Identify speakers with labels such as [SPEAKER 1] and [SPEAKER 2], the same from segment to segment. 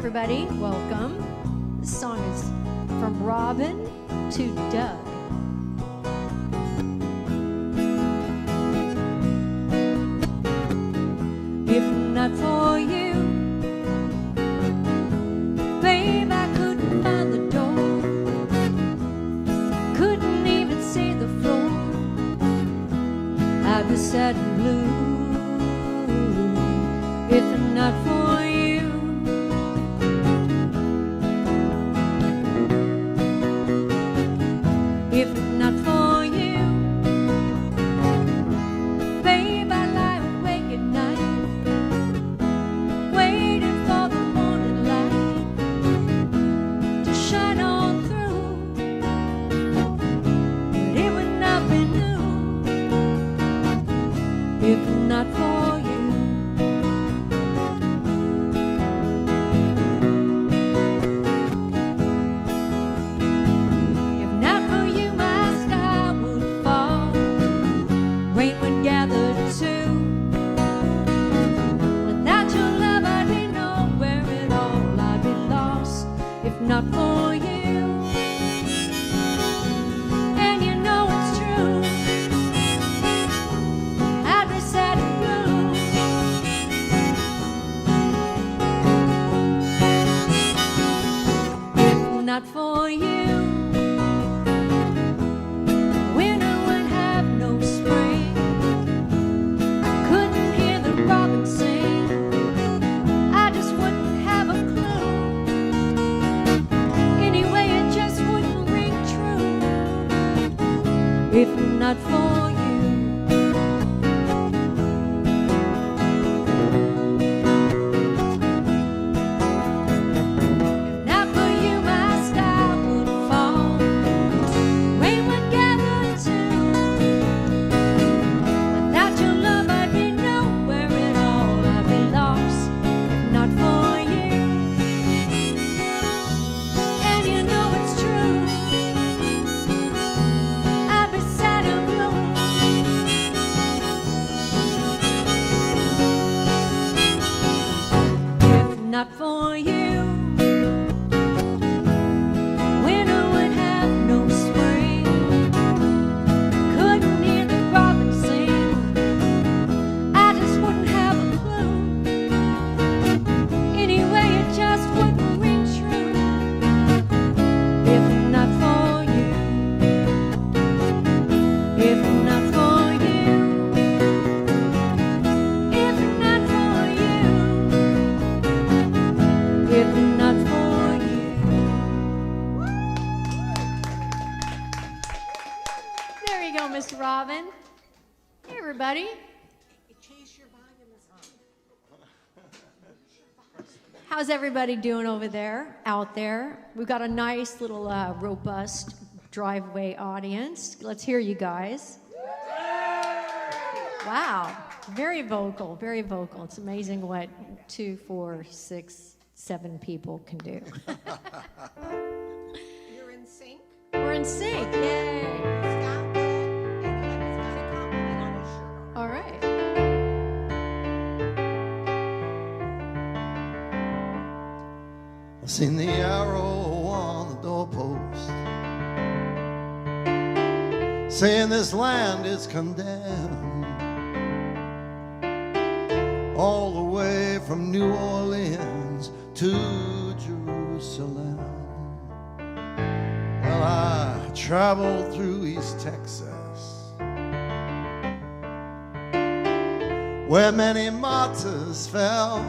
[SPEAKER 1] everybody. Welcome. This song is from Robin to Doug. If not for you, babe, I couldn't find the door. Couldn't even see the floor. I'd be sad and blue. If not for you, if not for you, babe, I lie awake at night, waiting for the morning light to shine on through. But it would not be new if not for you. Not for you, and you know it's true. I'd be sad and blue if not for you. Winter would have no spring. I couldn't hear the robin sing. I just wouldn't have a clue. If not for you, if not for you, my sky would fall. Rain would gather too. Without your love, I'd be nowhere at all. I'd be lost. If not for you, and you know it's true. Not for you, winter would have no spring. Couldn't hear the robin sing. I just wouldn't have a clue. Anyway, it just wouldn't ring true. If not for you, if not for you, if not for you, if not for you. There you go, Mr. Robin. Hey, everybody. How's everybody doing over there, out there? We've got a nice little robust driveway audience. Let's hear you guys. Wow, very vocal, very vocal. It's amazing what 2, 4, 6, 7 people can do.
[SPEAKER 2] You're in sync?
[SPEAKER 1] We're in sync, yay.
[SPEAKER 2] Scott went, and he's got a compliment on his shirt.
[SPEAKER 1] All right.
[SPEAKER 3] I've seen the arrow on the doorpost saying this land is condemned, all the way from New Orleans to Jerusalem. Well, I traveled through East Texas, where many martyrs fell,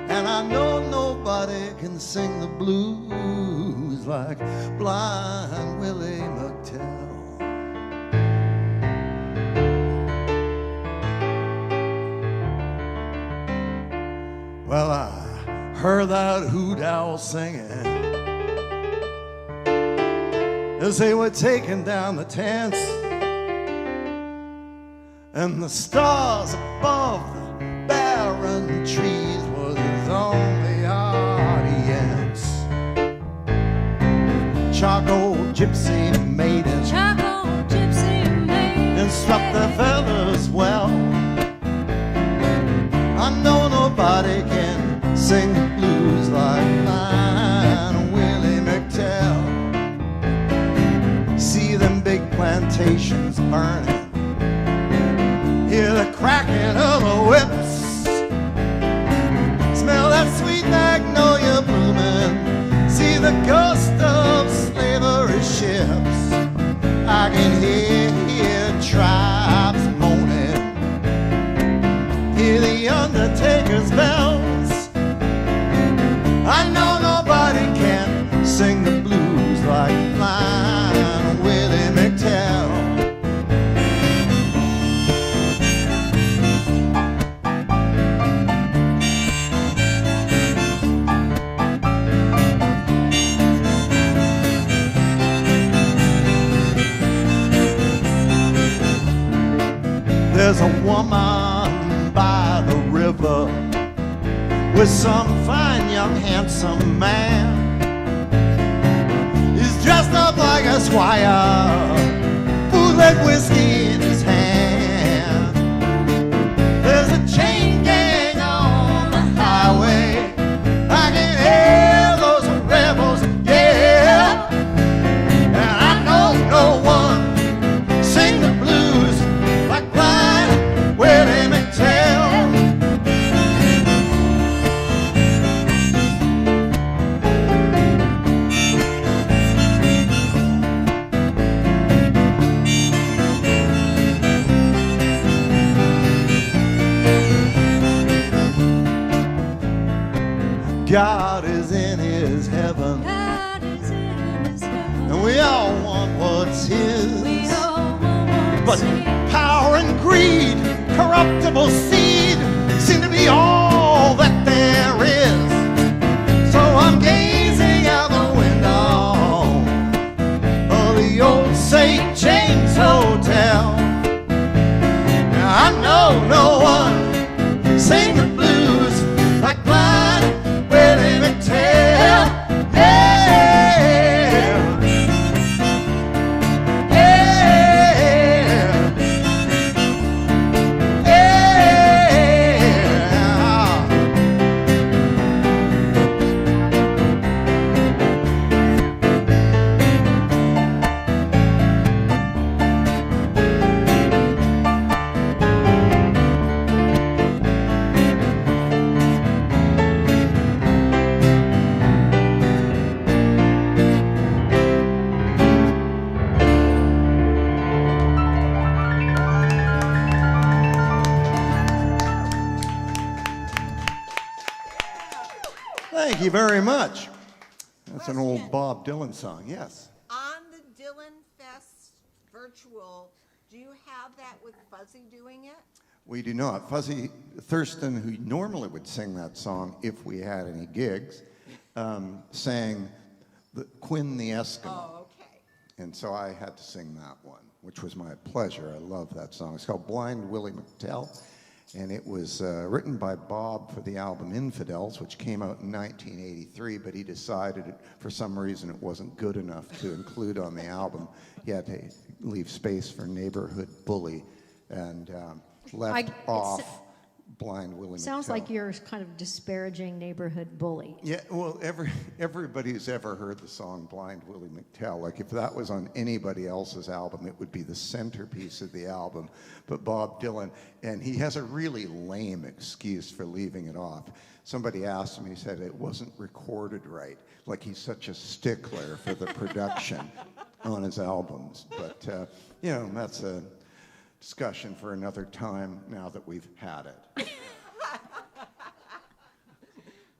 [SPEAKER 3] and I know nobody can sing the blues like blind Willie McTell. Well, I heard that hoot owl singing as they were taking down the tents, and the stars above the barren trees was his only audience. Charcoal gypsy maidens instruct their feathers well. I know nobody can sing ghost of slavery ships. I can hear tribes moaning, hear the undertaker's bells. I know nobody can sing the blues like Blind Willie McTell. There's a woman by the river with some fine young handsome man. He's dressed up like a squire, bootleg whiskey in his hand. There's a chain gang on the highway, I can hear those rebels yell. And I know no one sing the blues like Blind Willie McTell. God is in his heaven,
[SPEAKER 1] God is in his heaven.
[SPEAKER 3] and we all want what's his.
[SPEAKER 1] We all want
[SPEAKER 3] But
[SPEAKER 1] what's his.
[SPEAKER 3] power and greed, corruptible seed, seem to be all that there is. So I'm gazing out the window of the old St. James Hotel. Now I know no one sing the blues like Blind Willie McTell. Yeah. Thank you very much. That's an old Bob Dylan song, yes.
[SPEAKER 2] On the Dylan Fest virtual, do you have that with Fuzzy doing it?
[SPEAKER 3] We do not. Fuzzy Thurston, who normally would sing that song if we had any gigs, sang Quinn the Eskimo.
[SPEAKER 2] Oh, okay.
[SPEAKER 3] And so I had to sing that one, which was my pleasure. I love that song. It's called Blind Willie McTell, and it was written by Bob for the album Infidels, which came out in 1983, but he decided for some reason it wasn't good enough to include on the album. He had to leave space for Neighborhood Bully, and left off Blind Willie McTell.
[SPEAKER 4] Sounds like you're kind of disparaging Neighborhood Bully.
[SPEAKER 3] Yeah, well, everybody who's ever heard the song Blind Willie McTell, like if that was on anybody else's album, it would be the centerpiece of the album. But Bob Dylan, and he has a really lame excuse for leaving it off. Somebody asked him, he said it wasn't recorded right. Like he's such a stickler for the production on his albums. But, you know, that's a discussion for another time now that we've had it.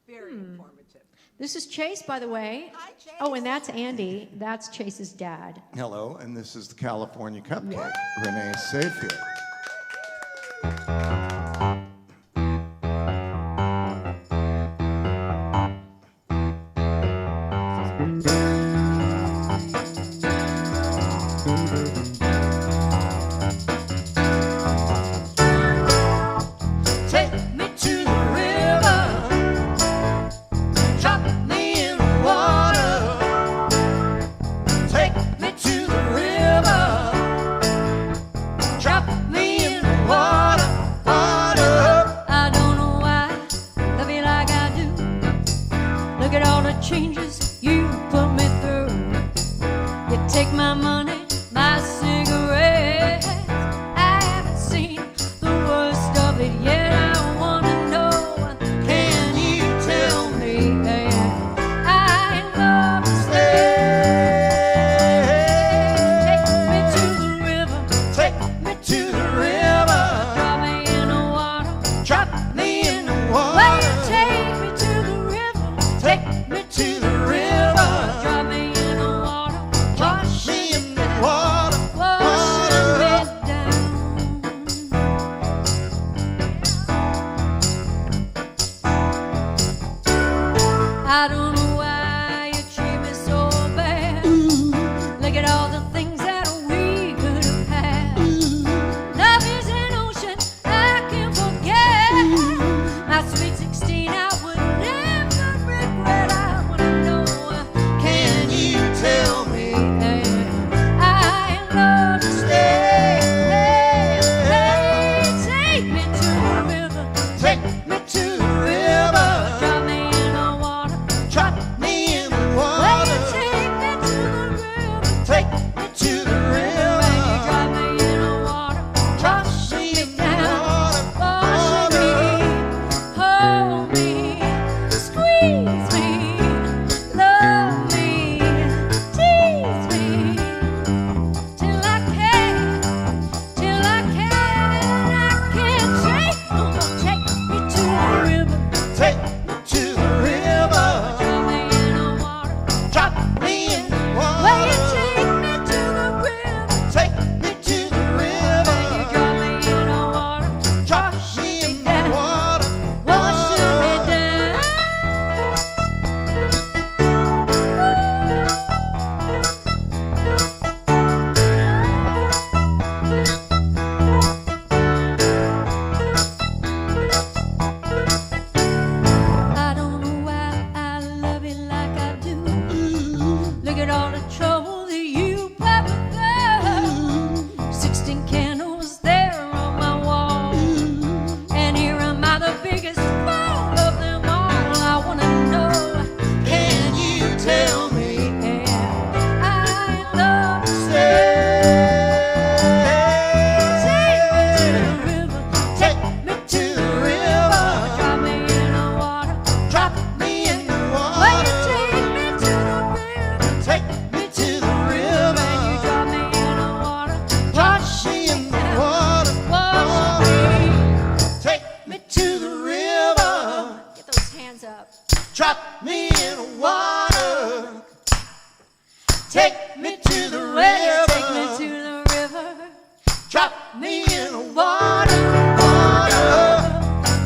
[SPEAKER 2] Very informative.
[SPEAKER 4] This is Chase, by the way.
[SPEAKER 2] Hi, Chase.
[SPEAKER 4] Oh, and that's Andy. That's Chase's dad.
[SPEAKER 3] Hello, and this is the California Cupcake, Renee Safier.
[SPEAKER 1] Take me to the river, drop me in the water. Take me to the river, drop me in the water, water. I don't know why I feel like I do. Look at all the changes you put me through. You take my money, my cigarettes. I haven't seen the worst of it yet. I wanna know, can you tell me? I love me in the water, water.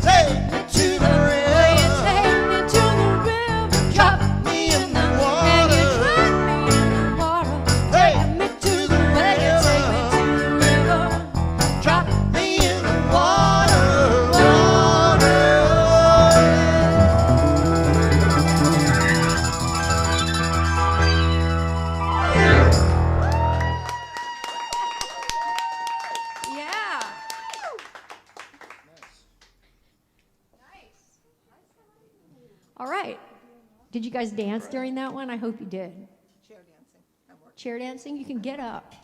[SPEAKER 3] Take me to the
[SPEAKER 1] Will you
[SPEAKER 3] river.
[SPEAKER 1] take me to the river? Drop me in the water. And you drop me in the water. Take me to the river. Will you take me to the river? Drop me in the water, water. Yeah. All right. Did you guys dance during that one? I hope you did.
[SPEAKER 2] Chair dancing. I'm working.
[SPEAKER 1] Chair dancing? You can get up.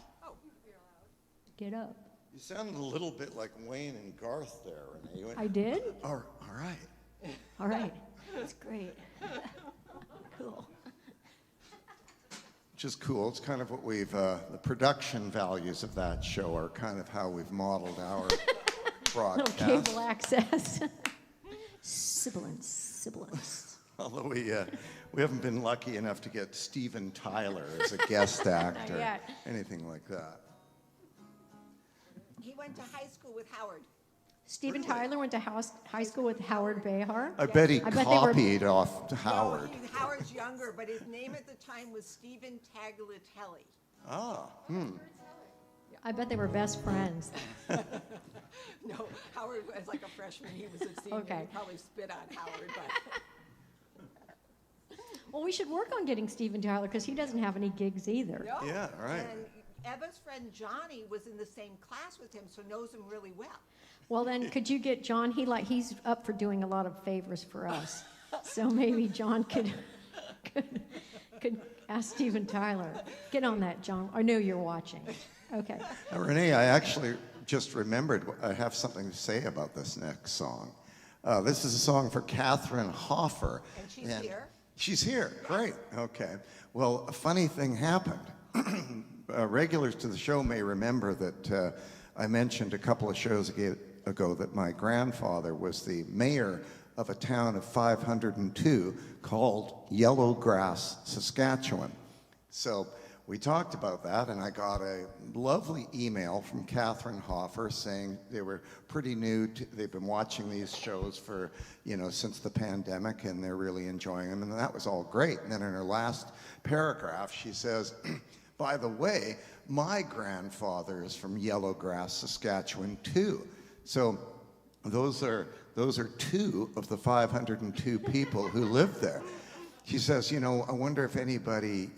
[SPEAKER 1] Get up.
[SPEAKER 3] You sounded a little bit like Wayne and Garth there, Renee. You went,
[SPEAKER 1] I did?
[SPEAKER 3] all right.
[SPEAKER 1] All right. That's great. Cool.
[SPEAKER 3] Which is cool. It's kind of what we've, the production values of that show are kind of how we've modeled our
[SPEAKER 1] Little
[SPEAKER 3] broadcast.
[SPEAKER 1] cable access. Sibilance.
[SPEAKER 3] Although we haven't been lucky enough to get Steven Tyler as a guest actor,
[SPEAKER 1] yet.
[SPEAKER 3] anything like that.
[SPEAKER 2] He went to high school with Howard.
[SPEAKER 1] Stephen Tyler went to high school with Howard Behar.
[SPEAKER 3] I bet he
[SPEAKER 1] I bet they were-
[SPEAKER 3] copied off to Howard.
[SPEAKER 2] No, Howard's younger, but his name at the time was Stephen Tagliatelli.
[SPEAKER 3] Ah,
[SPEAKER 1] I bet they were best friends.
[SPEAKER 2] No, Howard was like a freshman. He was a senior.
[SPEAKER 1] Okay.
[SPEAKER 2] He probably spit on Howard, but
[SPEAKER 1] Well, we should work on getting Stephen Tyler because he doesn't have any gigs either.
[SPEAKER 2] no.
[SPEAKER 3] Yeah, right.
[SPEAKER 2] And Eva's friend Johnny was in the same class with him, so knows him really well.
[SPEAKER 1] Well, then could you get John? He's up for doing a lot of favors for us. So maybe John could ask Stephen Tyler. Get on that, John. I know you're watching. Okay.
[SPEAKER 3] Renee, I actually just remembered I have something to say about this next song. This is a song for Catherine Hoffer.
[SPEAKER 2] And she's here?
[SPEAKER 3] She's here, great, okay. Well, a funny thing happened. Regulars to the show may remember that I mentioned a couple of shows ago that my grandfather was the mayor of a town of 502 called Yellowgrass, Saskatchewan. So we talked about that, and I got a lovely email from Catherine Hoffer saying they were pretty new. They've been watching these shows for, since the pandemic, and they're really enjoying them, and that was all great. And then in her last paragraph, she says, by the way, my grandfather is from Yellowgrass, Saskatchewan, too. So those are two of the 502 people who live there. She says, I wonder if anybody,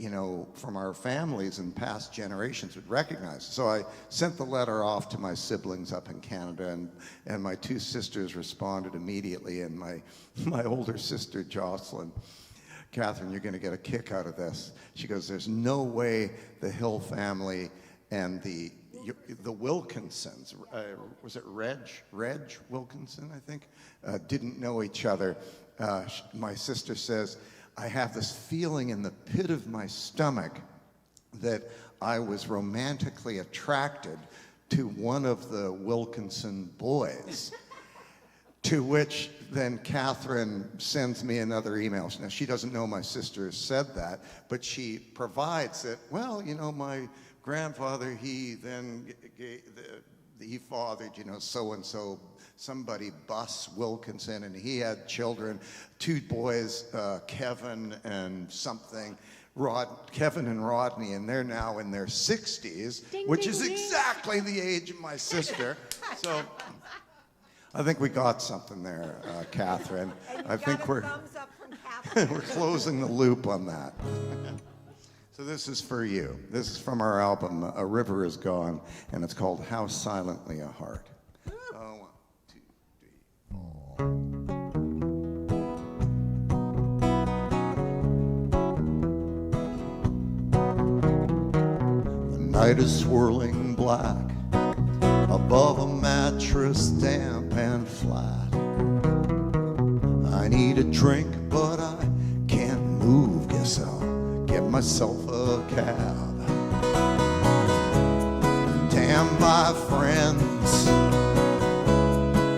[SPEAKER 3] from our families and past generations would recognize it. So I sent the letter off to my siblings up in Canada, and my two sisters responded immediately, and my older sister, Jocelyn, Catherine, you're going to get a kick out of this. She goes, there's no way the Hill family and the Wilkinsons, was it Reg Wilkinson, I think, didn't know each other. My sister says, I have this feeling in the pit of my stomach that I was romantically attracted to one of the Wilkinson boys. To which then Catherine sends me another email. Now, she doesn't know my sister said that, but she provides it. Well, my grandfather, he fathered, so-and-so, somebody, Bus Wilkinson, and he had children, two boys, Kevin and something, Kevin and Rodney, and they're now in their 60s,
[SPEAKER 1] Ding,
[SPEAKER 3] which
[SPEAKER 1] ding,
[SPEAKER 3] is
[SPEAKER 1] ding.
[SPEAKER 3] exactly the age of my sister. So I think we got something there, Catherine.
[SPEAKER 2] And you
[SPEAKER 3] I
[SPEAKER 2] got
[SPEAKER 3] think
[SPEAKER 2] a
[SPEAKER 3] we're
[SPEAKER 2] thumbs up from Catherine.
[SPEAKER 3] we're closing the loop on that. So this is for you. This is from our album, A River Is Gone, and it's called How Silently a Heart. Oh, 1, 2, 3, 4. The night is swirling black above a mattress, damp and flat. I need a drink, but I can't move. Guess I'll get myself a cab. Damn my friends,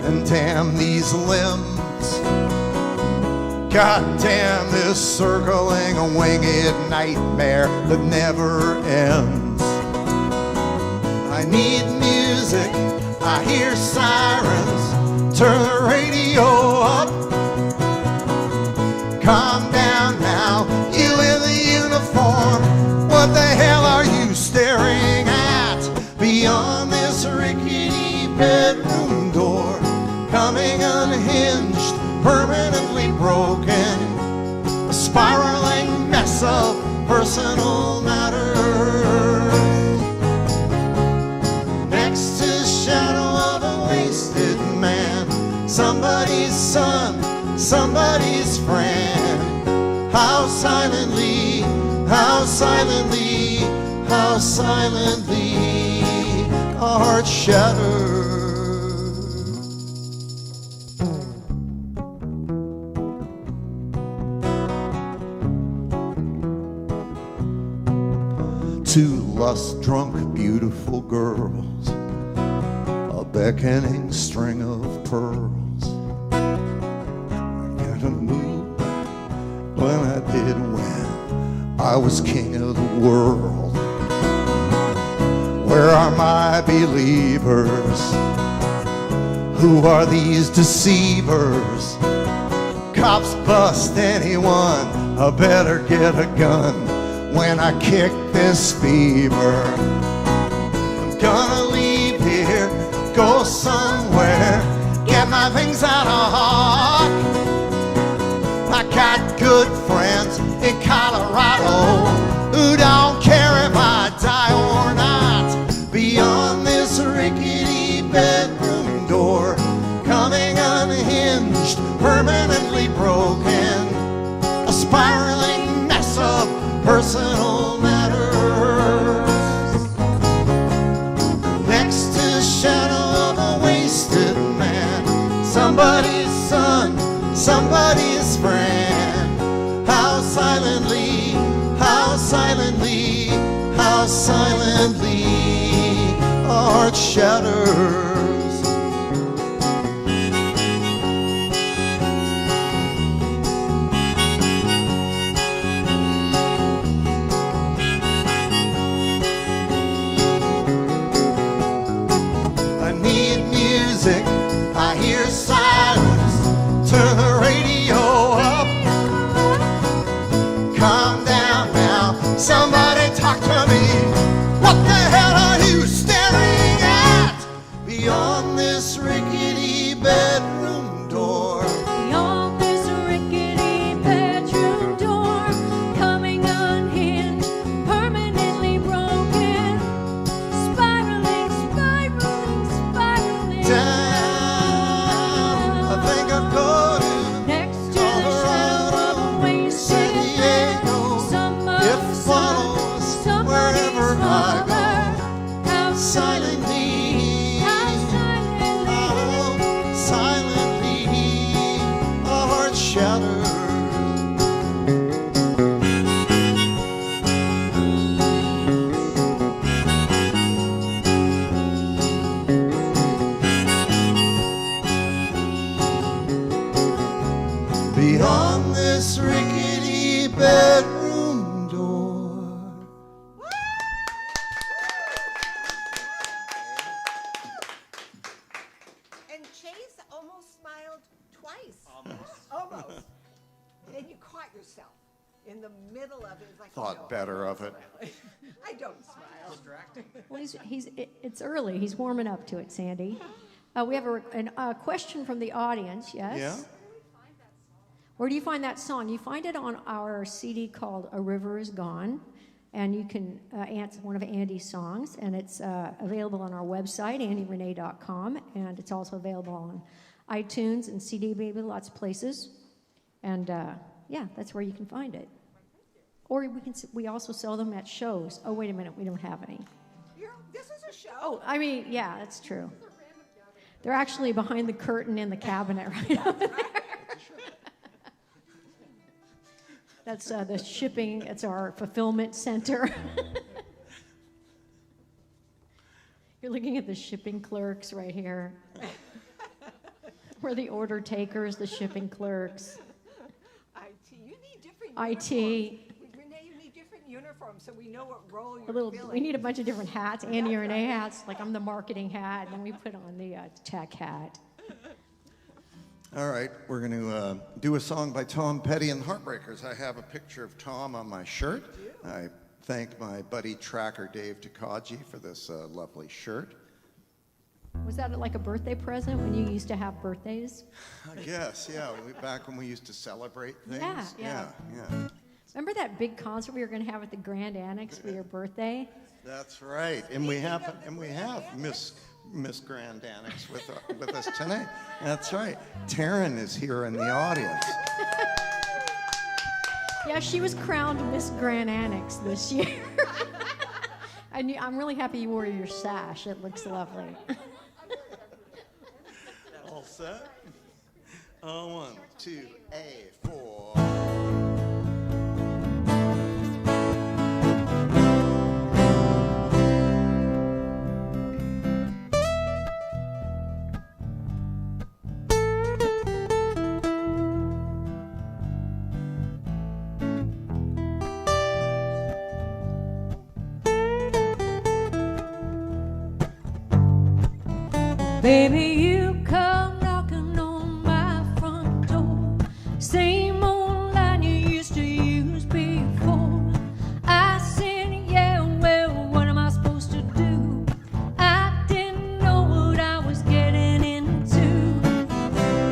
[SPEAKER 3] and damn these limbs. God damn this circling a winged nightmare that never ends. I I need music, I hear sirens, turn the radio up. Calm down now, you in the uniform, what the hell are you staring at? Beyond this rickety bedroom door, coming unhinged, permanently broken, a spiraling mess of personal matters. Next to the shadow of a wasted man, somebody's son, somebody's friend. How silently, how silently, how silently a heart shatters. Two lust-drunk, beautiful girls, a beckoning string of pearls. I got a move when I did when I was king of the world. Where are my believers? Who are these deceivers? Cops bust anyone, I better get a gun when I kick this fever. I'm gonna leave here, go somewhere, get my things out of Hawk. I got good friends in Colorado who don't care if I die or not. Beyond this rickety bedroom door, coming unhinged, permanently broken, a spiraling mess of personal matters. Next to the shadow of a wasted man, somebody's son, somebody's friend. How silently, how silently, how silently a heart shatters. I hear silence, turn the radio up. Calm down now, somebody talk to me. What the hell are you staring at? Beyond this rickety bedroom door,
[SPEAKER 1] Beyond this rickety bedroom door, coming unhinged, permanently broken, spiraling, spiraling, spiraling
[SPEAKER 3] down. I think I'm going
[SPEAKER 1] next to the shadow of a wasted man.
[SPEAKER 3] it follows wherever I go.
[SPEAKER 1] How
[SPEAKER 3] Silently,
[SPEAKER 1] how
[SPEAKER 3] oh, silently, a heart shatters. Beyond this rickety bedroom door.
[SPEAKER 2] And Chase almost smiled twice. Almost. And you caught yourself in the middle of it. It's like,
[SPEAKER 3] Thought
[SPEAKER 2] no,
[SPEAKER 3] better of it.
[SPEAKER 2] I don't smile.
[SPEAKER 4] Well, it's early. He's warming up to it, Sandy. We have a question from the audience, yes?
[SPEAKER 3] Yeah?
[SPEAKER 4] Where do you find that song? You find it on our CD called A River Is Gone, and you can answer one of Andy's songs, and it's available on our website, andyrenee.com, and it's also available on iTunes and CD Baby, lots of places. And yeah, that's where you can find it. Or we also sell them at shows. Oh, wait a minute, we don't have any.
[SPEAKER 2] This is a show.
[SPEAKER 4] Oh, I mean, yeah, that's true. They're actually behind the curtain in the cabinet right over there. That's the shipping, it's our fulfillment center. You're looking at the shipping clerks right here. We're the order takers, the shipping clerks.
[SPEAKER 2] IT. You need different
[SPEAKER 4] IT.
[SPEAKER 2] uniforms. Renee, you need different uniforms for them so we know what role
[SPEAKER 4] A
[SPEAKER 2] you're
[SPEAKER 4] little,
[SPEAKER 2] filling.
[SPEAKER 4] we need a bunch of different hats. Andy and Renee hats. Like I'm the marketing hat, and then we put on the tech hat.
[SPEAKER 3] All right, we're going to do a song by Tom Petty and the Heartbreakers. I have a picture of Tom on my shirt. I thank my buddy tracker Dave Takaji for this lovely shirt.
[SPEAKER 4] Was that like a birthday present when you used to have birthdays?
[SPEAKER 3] I guess, yeah. Back when we used to celebrate things.
[SPEAKER 4] Yeah. Remember that big concert we were going to have at the Grand Annex for your birthday?
[SPEAKER 3] That's right, and we have Miss Grand Annex with us tonight. That's right. Taryn is here in the audience.
[SPEAKER 4] Yeah, she was crowned Miss Grand Annex this year. I'm really happy you wore your sash. It looks lovely.
[SPEAKER 3] All set? 1, 2, 4.
[SPEAKER 1] Baby, you come knocking on my front door. Same old line you used to use before. I said, yeah, well, what am I supposed to do? I didn't know what I was getting into.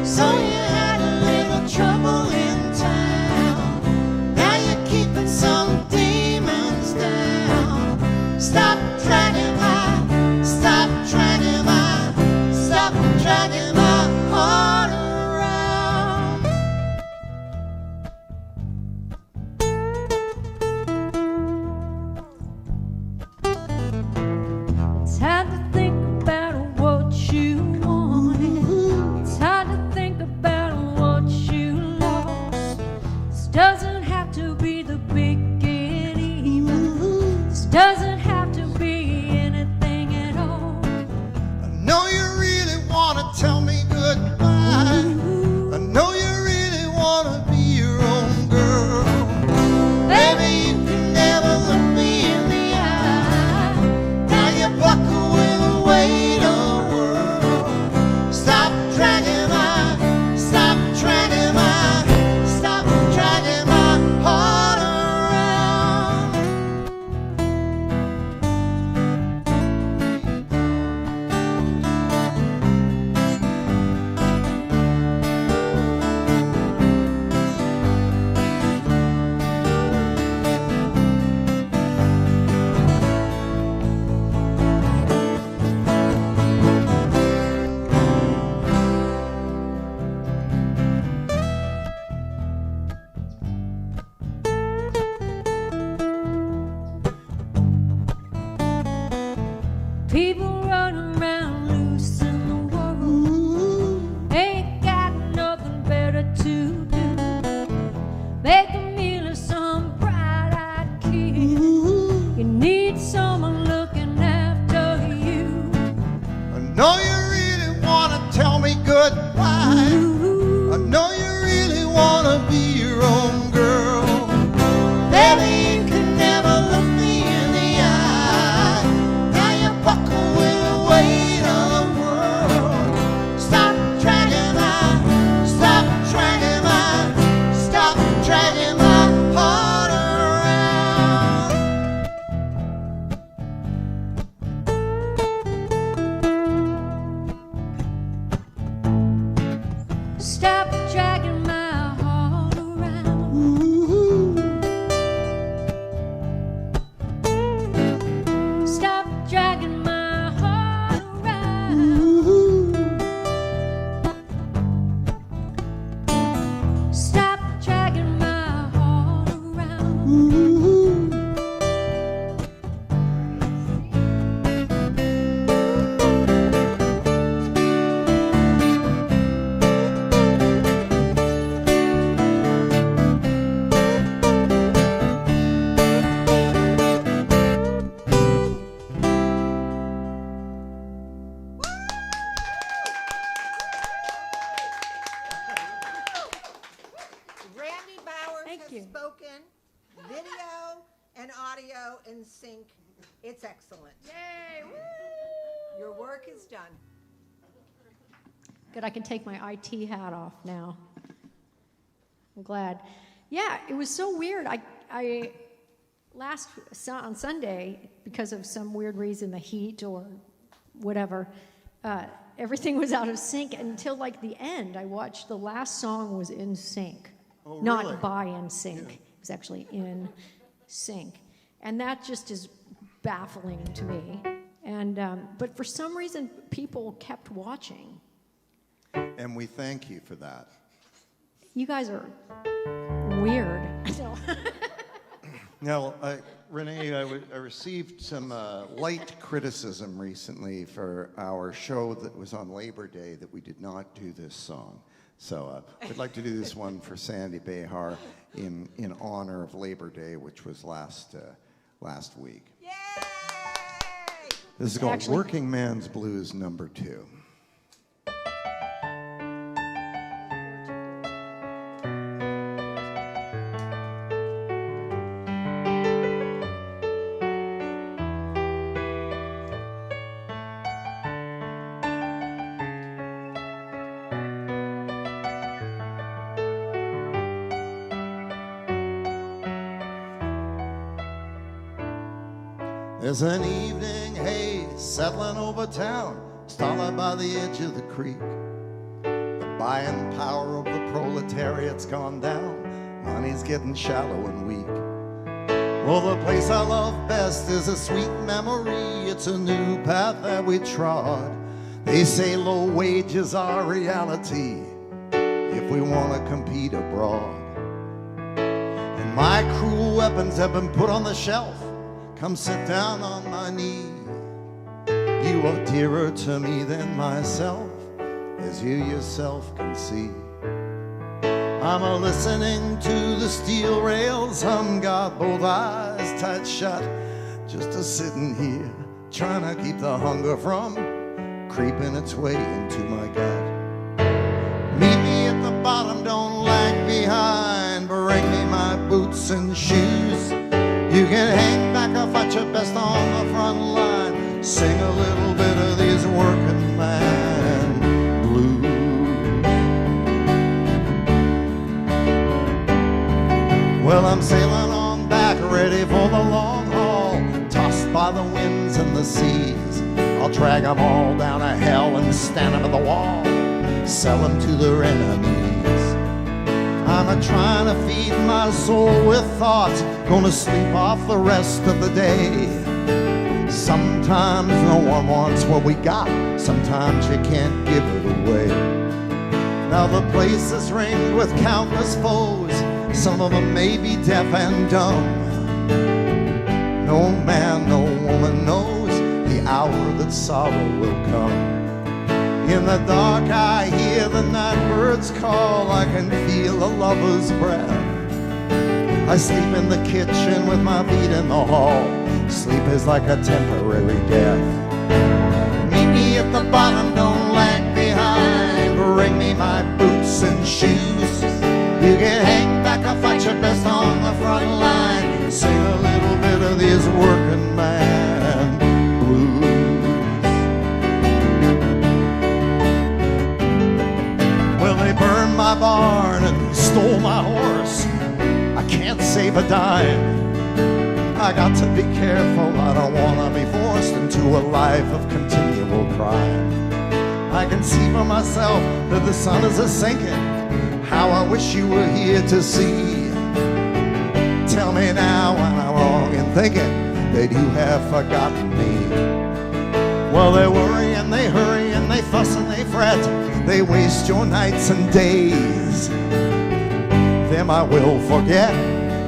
[SPEAKER 1] So you had a little trouble in town. Now you're keeping some demons down. Stop dragging my heart around. It's hard to think about what you wanted. It's hard to think about what you lost. This doesn't have to be the beginning. This doesn't have to be anything at all.
[SPEAKER 3] I know you wanna tell me goodbye. I know you really wanna be your own girl. Baby, you can never look me in the eye. Now you buckle with the weight of the world. Stop dragging my heart around.
[SPEAKER 1] People run around loose in the world. Ain't got nothing better to do. Make a meal of some bright-eyed kid. You need someone looking after you.
[SPEAKER 3] I know you really wanna tell me goodbye. I know you really wanna be your own girl. Baby, you can never look me in the eye. Now you buckle with the weight of the world. Stop dragging my heart around.
[SPEAKER 2] audio in sync. It's excellent.
[SPEAKER 4] Yay! Woo!
[SPEAKER 2] Your work is done.
[SPEAKER 4] Good, I can take my IT hat off now. I'm glad. Yeah, it was so weird. I on Sunday, because of some weird reason, the heat or whatever, everything was out of sync until like the end. I watched the last song was in sync.
[SPEAKER 3] Oh,
[SPEAKER 4] Not
[SPEAKER 3] really?
[SPEAKER 4] by in sync. It was actually in sync. And that just is baffling to me. And but for some reason, people kept watching.
[SPEAKER 3] And we thank you for that.
[SPEAKER 4] You guys are weird.
[SPEAKER 3] Now, Renee, I received some light criticism recently for our show that was on Labor Day that we did not do this song. So we'd like to do this one for Sandy Behar in honor of Labor Day, which was last week.
[SPEAKER 2] Yay!
[SPEAKER 3] This is called
[SPEAKER 4] Actually-
[SPEAKER 3] Working Man's Blues number 2. There's an evening haze settling over town, starlit by the edge of the creek. The buying power of the proletariat's gone down, money's getting shallow and weak. Well, the place I love best is a sweet memory, it's a new path that we trod. They say low wages are reality if we want to compete abroad. And my cruel weapons have been put on the shelf. Come sit down on my knee. You are dearer to me than myself, as you yourself can see. I'm a listening to the steel rails hum, got both eyes tight shut, just a sitting here, trying to keep the hunger from creeping its way into my gut. Meet me at the bottom, don't lag behind, bring me my boots and shoes. You can hang back or fight your best on the front line. Sing a little bit of these working man blues. Well, I'm sailing on back, ready for the long haul, tossed by the winds and the seas. I'll drag them all down to hell and stand them at the wall, sell them to their enemies. I'm a-trying to feed my soul with thoughts, gonna sleep off the rest of the day. Sometimes no one wants what we got, sometimes you can't give it away. Now the place is ringed with countless foes, some of them may be deaf and dumb. No man, no woman knows the hour that sorrow will come. In the dark I hear the night birds call, I can feel a lover's breath. I sleep in the kitchen with my feet in the hall, sleep is like a temporary death. Meet me at the bottom, don't lag behind, bring me my boots and shoes. You can hang back or fight your best on the front line, sing a little bit of these working man blues. Well, they burned my barn and stole my horse, I can't save a dime. I got to be careful, I don't want to be forced into a life of continual crime. I can see for myself that the sun is a-sinking, how I wish you were here to see. Tell me now when I'm wrong in thinking that you have forgotten me. Well, they worry and they hurry and they fuss and they fret, they waste your nights and days. Them I will forget,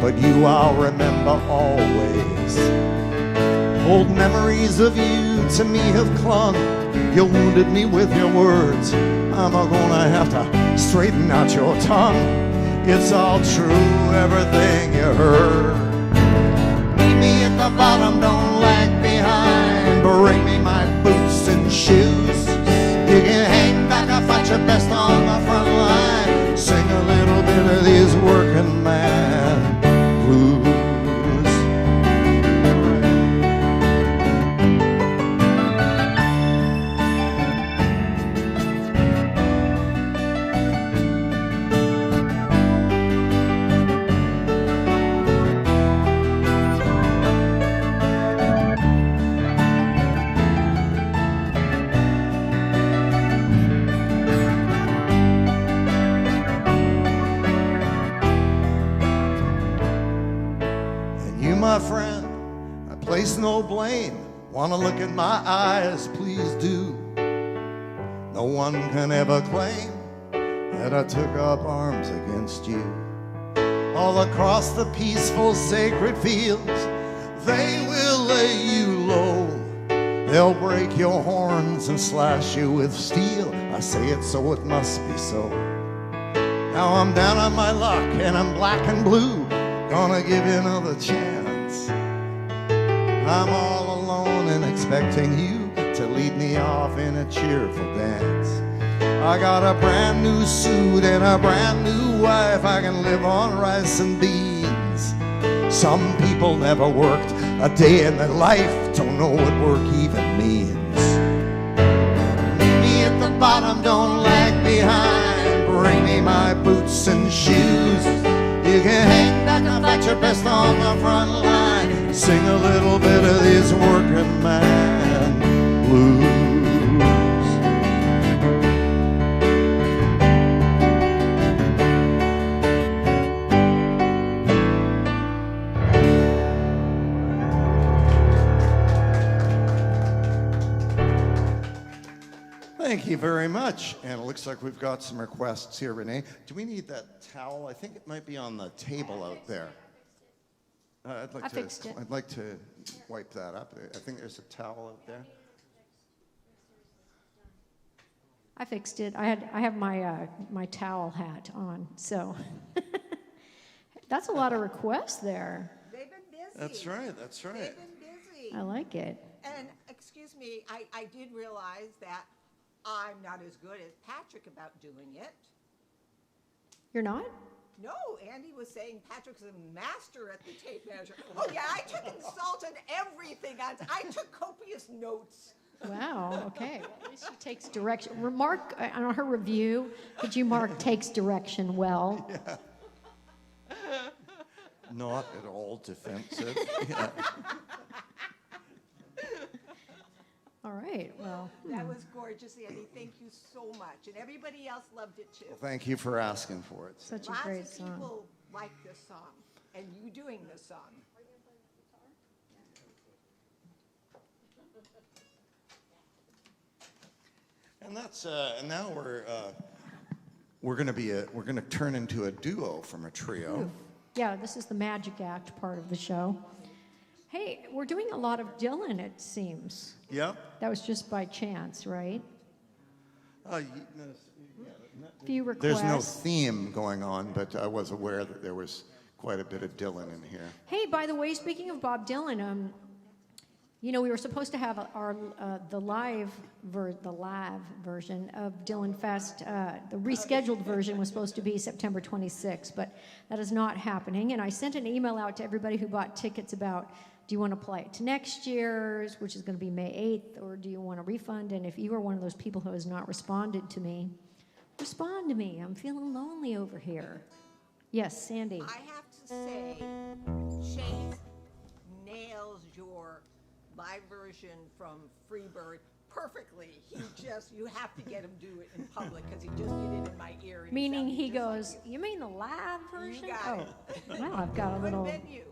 [SPEAKER 3] but you I'll remember always. Old memories of you to me have clung, you wounded me with your words, I'm gonna have to straighten out your tongue. It's all true, everything you heard. Meet me at the bottom, don't lag behind, bring me my boots and shoes. You can hang back or fight your best on the front line, sing a little bit of these working man blues. my friend, I place no blame. Wanna look at my eyes, please do. No one can ever claim that I took up arms against you. All across the peaceful sacred fields, they will lay you low. They'll break your horns and slash you with steel. I say it so it must be so. Now I'm down on my luck and I'm black and blue. Gonna give you another chance. I'm all alone and expecting you to lead me off in a cheerful dance. I got a brand new suit and a brand new wife. I can live on rice and beans. Some people never worked a day in their life, don't know what work even means. Meet me at the bottom, don't lag behind. Bring me my boots and shoes. You can hang back and fight your best on the front line. Sing a little bit of these working man blues. Thank you very much. And it looks like we've got some requests here, Renee. Do we need that towel? I think it might be on the table out there. I'd like to wipe that up. I think there's a towel out there.
[SPEAKER 4] I fixed it. I have my my towel hat on, so that's a lot of requests there.
[SPEAKER 2] They've been busy.
[SPEAKER 3] That's right. That's right.
[SPEAKER 2] They've been busy.
[SPEAKER 4] I like it.
[SPEAKER 2] And excuse me, I did realize that I'm not as good as Patrick about doing it.
[SPEAKER 4] You're not?
[SPEAKER 2] No, Andy was saying Patrick's a master at the tape measure. Oh yeah, I took and salted everything. I took copious notes.
[SPEAKER 4] Wow, okay. Well, at least she takes direction. Remark on her review, could you mark takes direction well?
[SPEAKER 3] Yeah. Not at all defensive. Yeah.
[SPEAKER 4] All right, well.
[SPEAKER 2] That was gorgeous, Andy. Thank you so much. And everybody else loved it too.
[SPEAKER 3] Well, thank you for asking for it.
[SPEAKER 4] Such a
[SPEAKER 2] Lots
[SPEAKER 4] great
[SPEAKER 2] of
[SPEAKER 4] song.
[SPEAKER 2] people like this song, and you doing this song.
[SPEAKER 3] And that's and now we're going to turn into a duo from a trio.
[SPEAKER 4] Yeah, this is the magic act part of the show. Hey, we're doing a lot of Dylan, it seems.
[SPEAKER 3] Yep.
[SPEAKER 4] That was just by chance, right? Few requests.
[SPEAKER 3] There's no theme going on, but I was aware that there was quite a bit of Dylan in here.
[SPEAKER 4] Hey, by the way, speaking of Bob Dylan, you know, we were supposed to have the live version of Dylan Fest. The rescheduled version was supposed to be September 26th, but that is not happening. And I sent an email out to everybody who bought tickets about, do you want to play it to next year's, which is going to be May 8th, or do you want a refund? And if you are one of those people who has not responded to me, respond to me. I'm feeling lonely over here. Yes, Sandy.
[SPEAKER 2] I have to say, Chase nails your live version from Freebird perfectly. You have to get him to do it in public because he just did it in my ear.
[SPEAKER 4] Meaning he goes, like you mean the live version?
[SPEAKER 2] You got it.
[SPEAKER 4] Well, I've got a little.
[SPEAKER 2] Could have been you.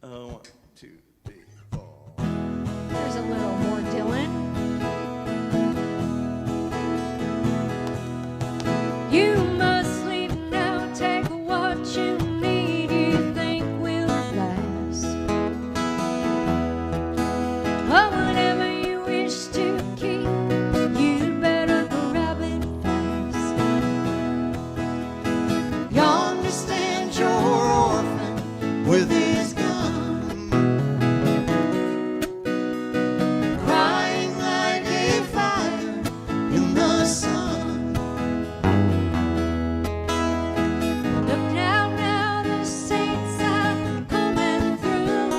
[SPEAKER 3] 1, 2, 3, 4.
[SPEAKER 4] There's a little more Dylan. You must leave now, take what you need, you think will last. Oh, whatever you wish to keep, you better grab it fast.
[SPEAKER 3] You understand you're orphan with his gun. Crying like a fire in the sun.
[SPEAKER 4] Look down now, the saints are coming through.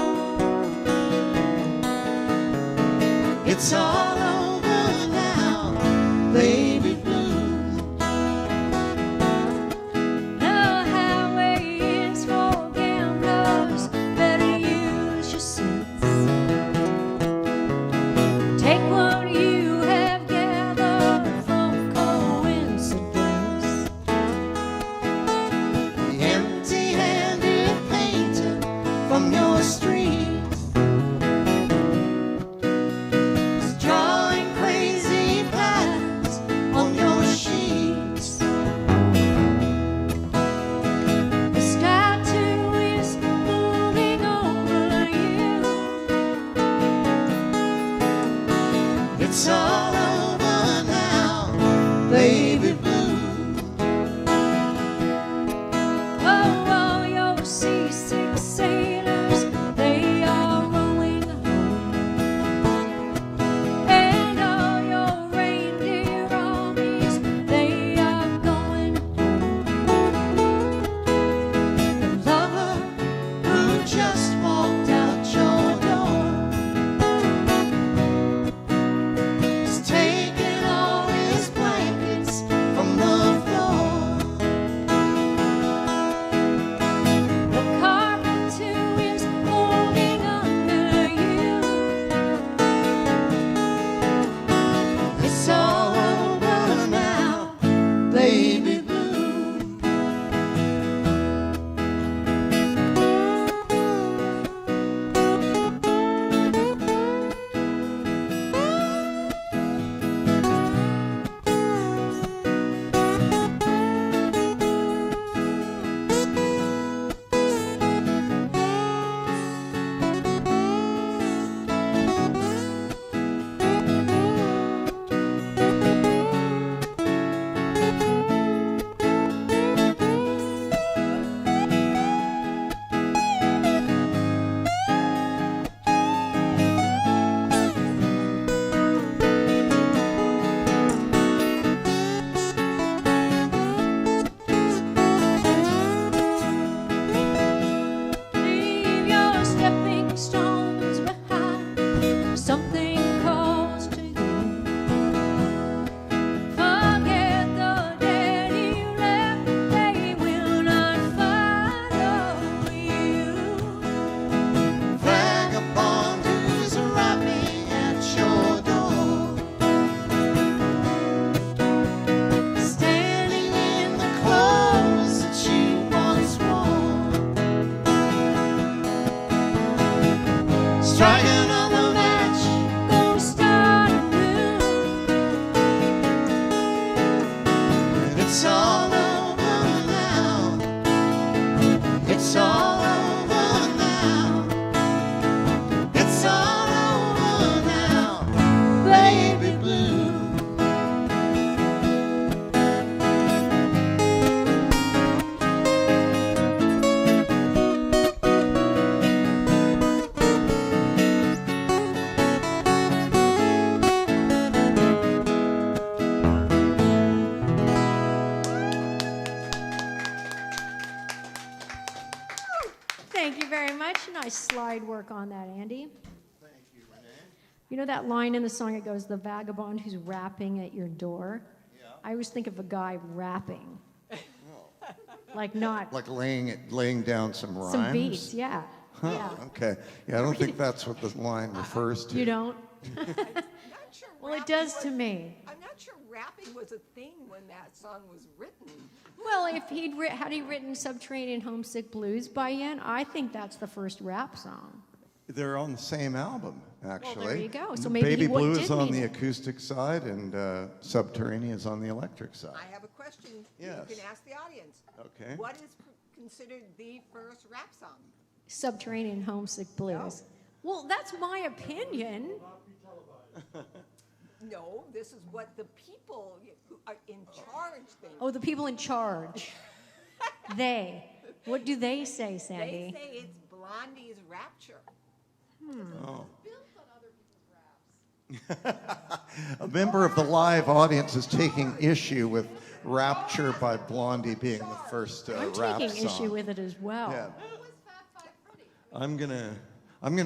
[SPEAKER 3] It's all over now, baby blue.
[SPEAKER 4] The highway is for gamblers, better use your sense. Take what you have gathered from coincidence.
[SPEAKER 3] The empty-handed painter from on your street. Drawing crazy patterns on your sheets.
[SPEAKER 1] This tattoo is moving over you.
[SPEAKER 3] It's all over now, baby blue.
[SPEAKER 1] Oh, your seasick sailors, they are rowing home. And all your reindeer armies, they are going home.
[SPEAKER 3] The lover who just walked out your door is taking all his blankets from the floor.
[SPEAKER 1] The carpet too is moving under you.
[SPEAKER 3] It's all over now, baby blue.
[SPEAKER 1] Leave your stepping stones behind. Something calls to you. Forget the dead you left. They will not follow you.
[SPEAKER 3] Vagabond who's rapping at your door, standing in the clothes that you once wore, strike another match.
[SPEAKER 1] Go start anew.
[SPEAKER 3] And it's all over now. It's all over now. It's all over now, baby blue.
[SPEAKER 4] Thank you very much. Nice slide work on that, Andy. Thank you, Renee. You know that line in the song, it goes, the vagabond who's rapping at your door? Yeah. I always think of a guy rapping. Like not
[SPEAKER 3] Like laying down some rhymes.
[SPEAKER 4] some beats, yeah. Yeah.
[SPEAKER 3] Okay. Yeah, I don't think that's what the line refers to.
[SPEAKER 4] You don't?
[SPEAKER 2] Not sure
[SPEAKER 4] Well, it
[SPEAKER 2] rapping
[SPEAKER 4] does
[SPEAKER 2] was-
[SPEAKER 4] to me.
[SPEAKER 2] I'm not sure rapping was a thing when that song was written.
[SPEAKER 4] Well, if had he written Subterranean Homesick Blues by then, I think that's the first rap song.
[SPEAKER 3] They're on the same album, actually.
[SPEAKER 4] there you go. So maybe
[SPEAKER 3] Baby
[SPEAKER 4] he
[SPEAKER 3] Blue
[SPEAKER 4] did
[SPEAKER 3] is on
[SPEAKER 4] mean
[SPEAKER 3] the
[SPEAKER 4] it.
[SPEAKER 3] acoustic side, and Subterranean is on the electric side.
[SPEAKER 2] I have a question.
[SPEAKER 3] Yes.
[SPEAKER 2] You can ask the audience.
[SPEAKER 3] Okay.
[SPEAKER 2] What is considered the first rap song?
[SPEAKER 4] Subterranean Homesick Blues. Well, that's my opinion.
[SPEAKER 2] No, this is what the people who are in charge think.
[SPEAKER 4] Oh, the people in charge. They. What do they say,
[SPEAKER 2] They
[SPEAKER 4] Sandy?
[SPEAKER 2] say it's Blondie's Rapture.
[SPEAKER 3] Oh. A member of the live audience is taking issue with Rapture by Blondie being the first
[SPEAKER 4] I'm
[SPEAKER 3] rap
[SPEAKER 4] taking
[SPEAKER 3] song.
[SPEAKER 4] issue with it as well.
[SPEAKER 3] Yeah. I'm gonna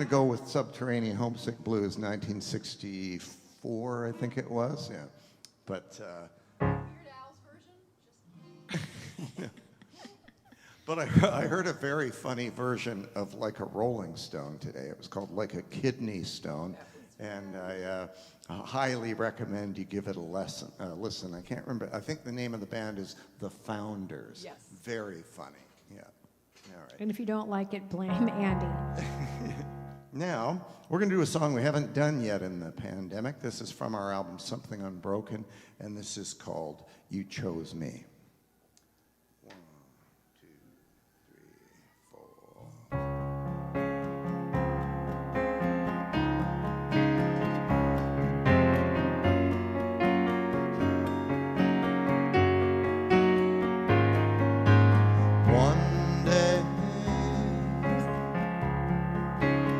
[SPEAKER 3] go with Subterranean Homesick Blues, 1964, I think it was. Yeah, but but I heard a very funny version of Like a Rolling Stone today. It was called Like a Kidney Stone, and I highly recommend you give it a listen. I can't remember. I think the name of the band is The Founders.
[SPEAKER 2] Yes.
[SPEAKER 3] Very funny. Yeah. All right.
[SPEAKER 4] And if you don't like it, blame Andy.
[SPEAKER 3] Now, we're going to do a song we haven't done yet in the pandemic. This is from our album, Something Unbroken, and this is called You Chose Me. 1, 2, 3, 4. One day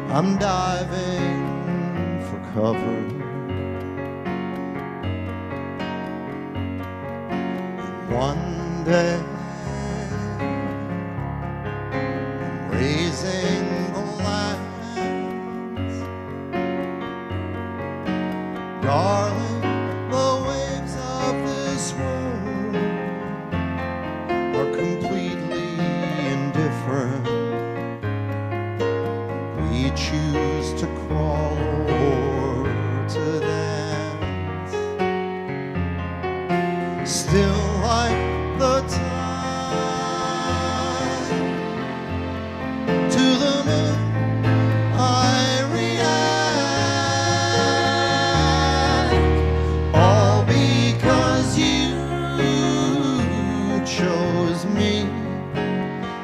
[SPEAKER 3] I'm diving for cover. One day I'm raising the lines. Darling, the waves of this world are completely indifferent. We choose to crawl or to dance. Still like the tide to the moon I react, all because you chose me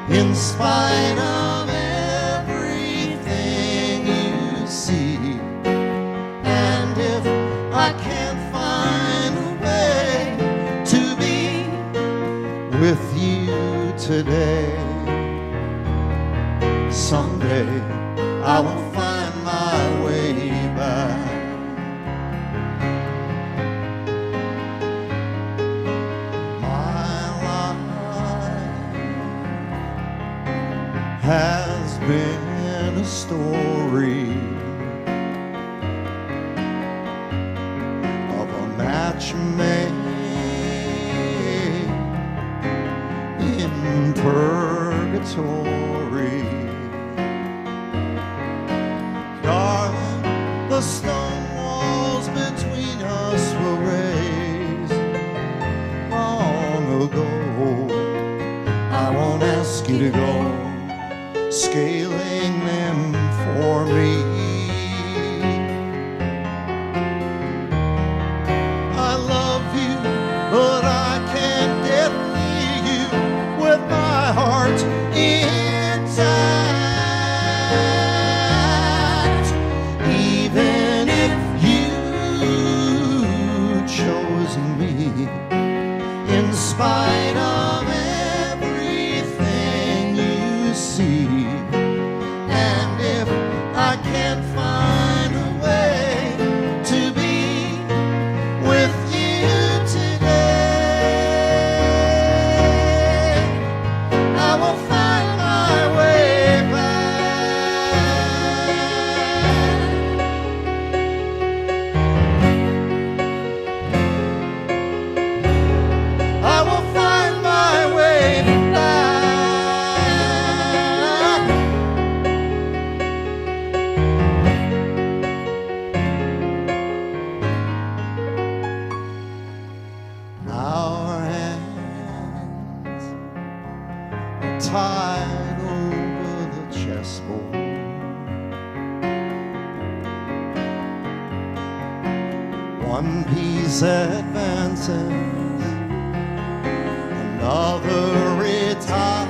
[SPEAKER 3] in spite of everything you see. And if I can't find a way to be with you today, someday I will find my way back. My life has been a story of a match made in purgatory. Darling, the stone walls between us were raised long ago. I won't ask you to go scaling them for me. I love you, but I can't get near you with my heart intact. Even if you chose me in spite of everything you see, and if I can't find a way to be with you today, I will find my way back. I will find my way back. Our hands are tied over the chessboard. One piece advances, another retires.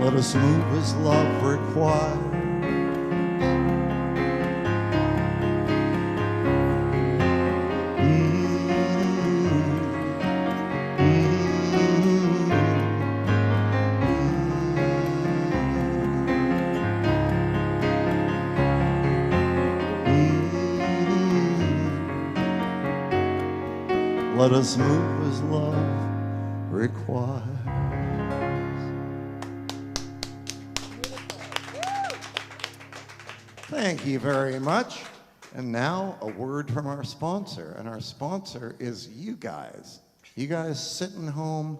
[SPEAKER 3] Let us move as love requires. Let us move as love requires. Thank you very much. And now a word from our sponsor. And our sponsor is you guys. You guys sitting home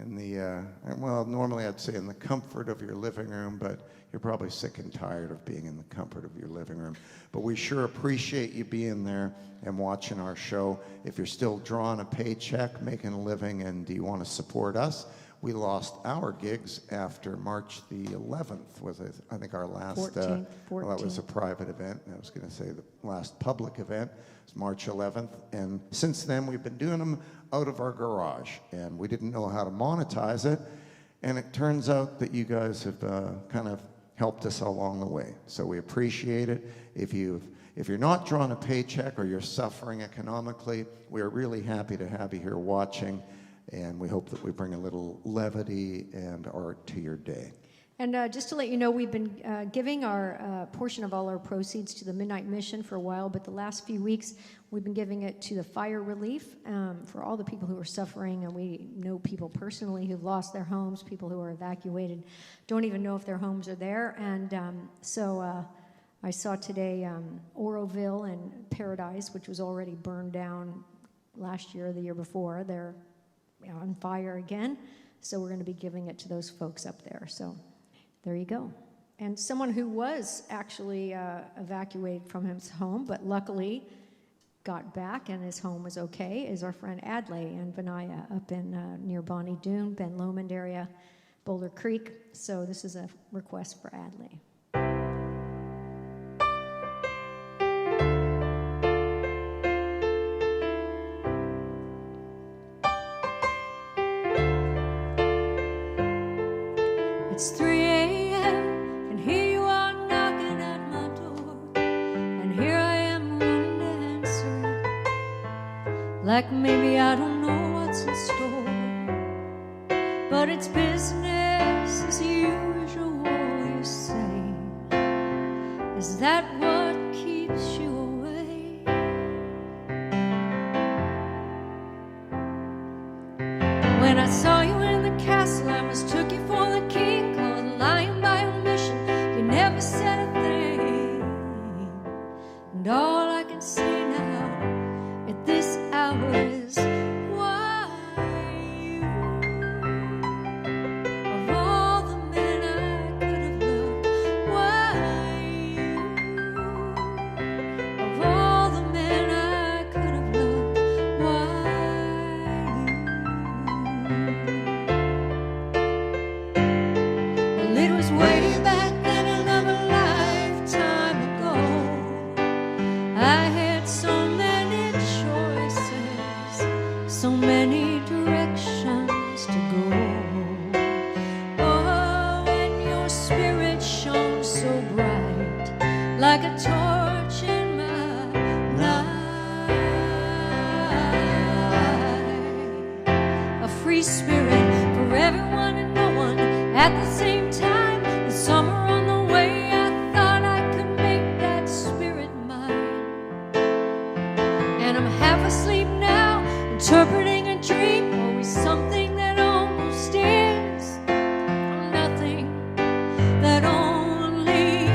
[SPEAKER 3] in the, well, normally I'd say in the comfort of your living room, but you're probably sick and tired of being in the comfort of your living room. But we sure appreciate you being there and watching our show. If you're still drawing a paycheck, making a living, and do you want to support us, we lost our gigs after March the 11th was, I think, our last,
[SPEAKER 4] 14th.
[SPEAKER 3] well, that was a private event. I was going to say the last public event was March 11th. And since then, we've been doing them out of our garage. And we didn't know how to monetize it. And it turns out that you guys have kind of helped us along the way. So we appreciate it. If you're not drawing a paycheck or you're suffering economically, we are really happy to have you here watching. And we hope that we bring a little levity and art to your day.
[SPEAKER 4] And just to let you know, we've been giving our portion of all our proceeds to the Midnight Mission for a while, but the last few weeks we've been giving it to the fire relief for all the people who are suffering, and we know people personally who've lost their homes, people who are evacuated, don't even know if their homes are there. And so I saw today Oroville and Paradise, which was already burned down last year or the year before. They're on fire again, so we're going to be giving it to those folks up there. So there you go. And someone who was actually evacuated from his home, but luckily got back and his home was okay, is our friend Adley and Benaya up in near Bonnie Doon, Ben Lomond area, Boulder Creek. So this is a request for Adley. It's 3 a.m. and here you are knocking at my door, and here I am running to answer it, like maybe I don't know what's in store, but it's business as usual, you say. Is that what keeps you away? When I saw you in the castle, I mistook you for the king. Never said a thing, and all I can say now at this hour is why you, of all the men I could have loved, why you, of all the men I could have loved, why you. Well, it was way back so many directions to go. Oh, and your spirit shone so bright, like a torch in my night. A free spirit for everyone and no one at the same time. The summer on the way, I thought I could make that spirit mine. And I'm half asleep now, interpreting a dream, always something that almost is, nothing that only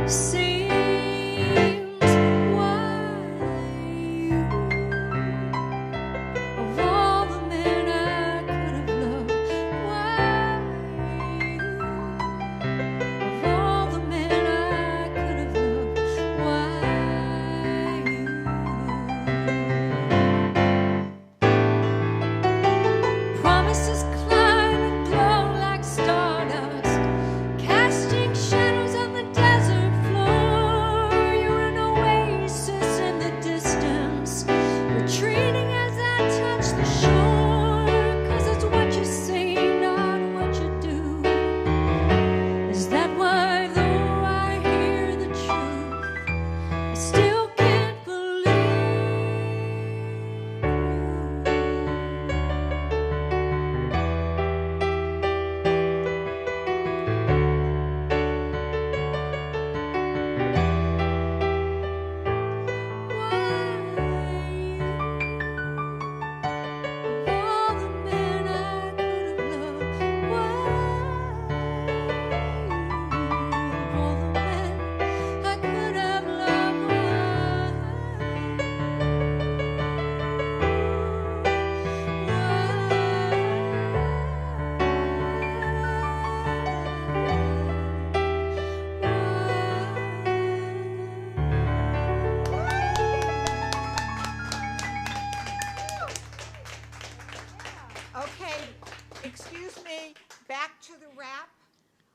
[SPEAKER 4] seems.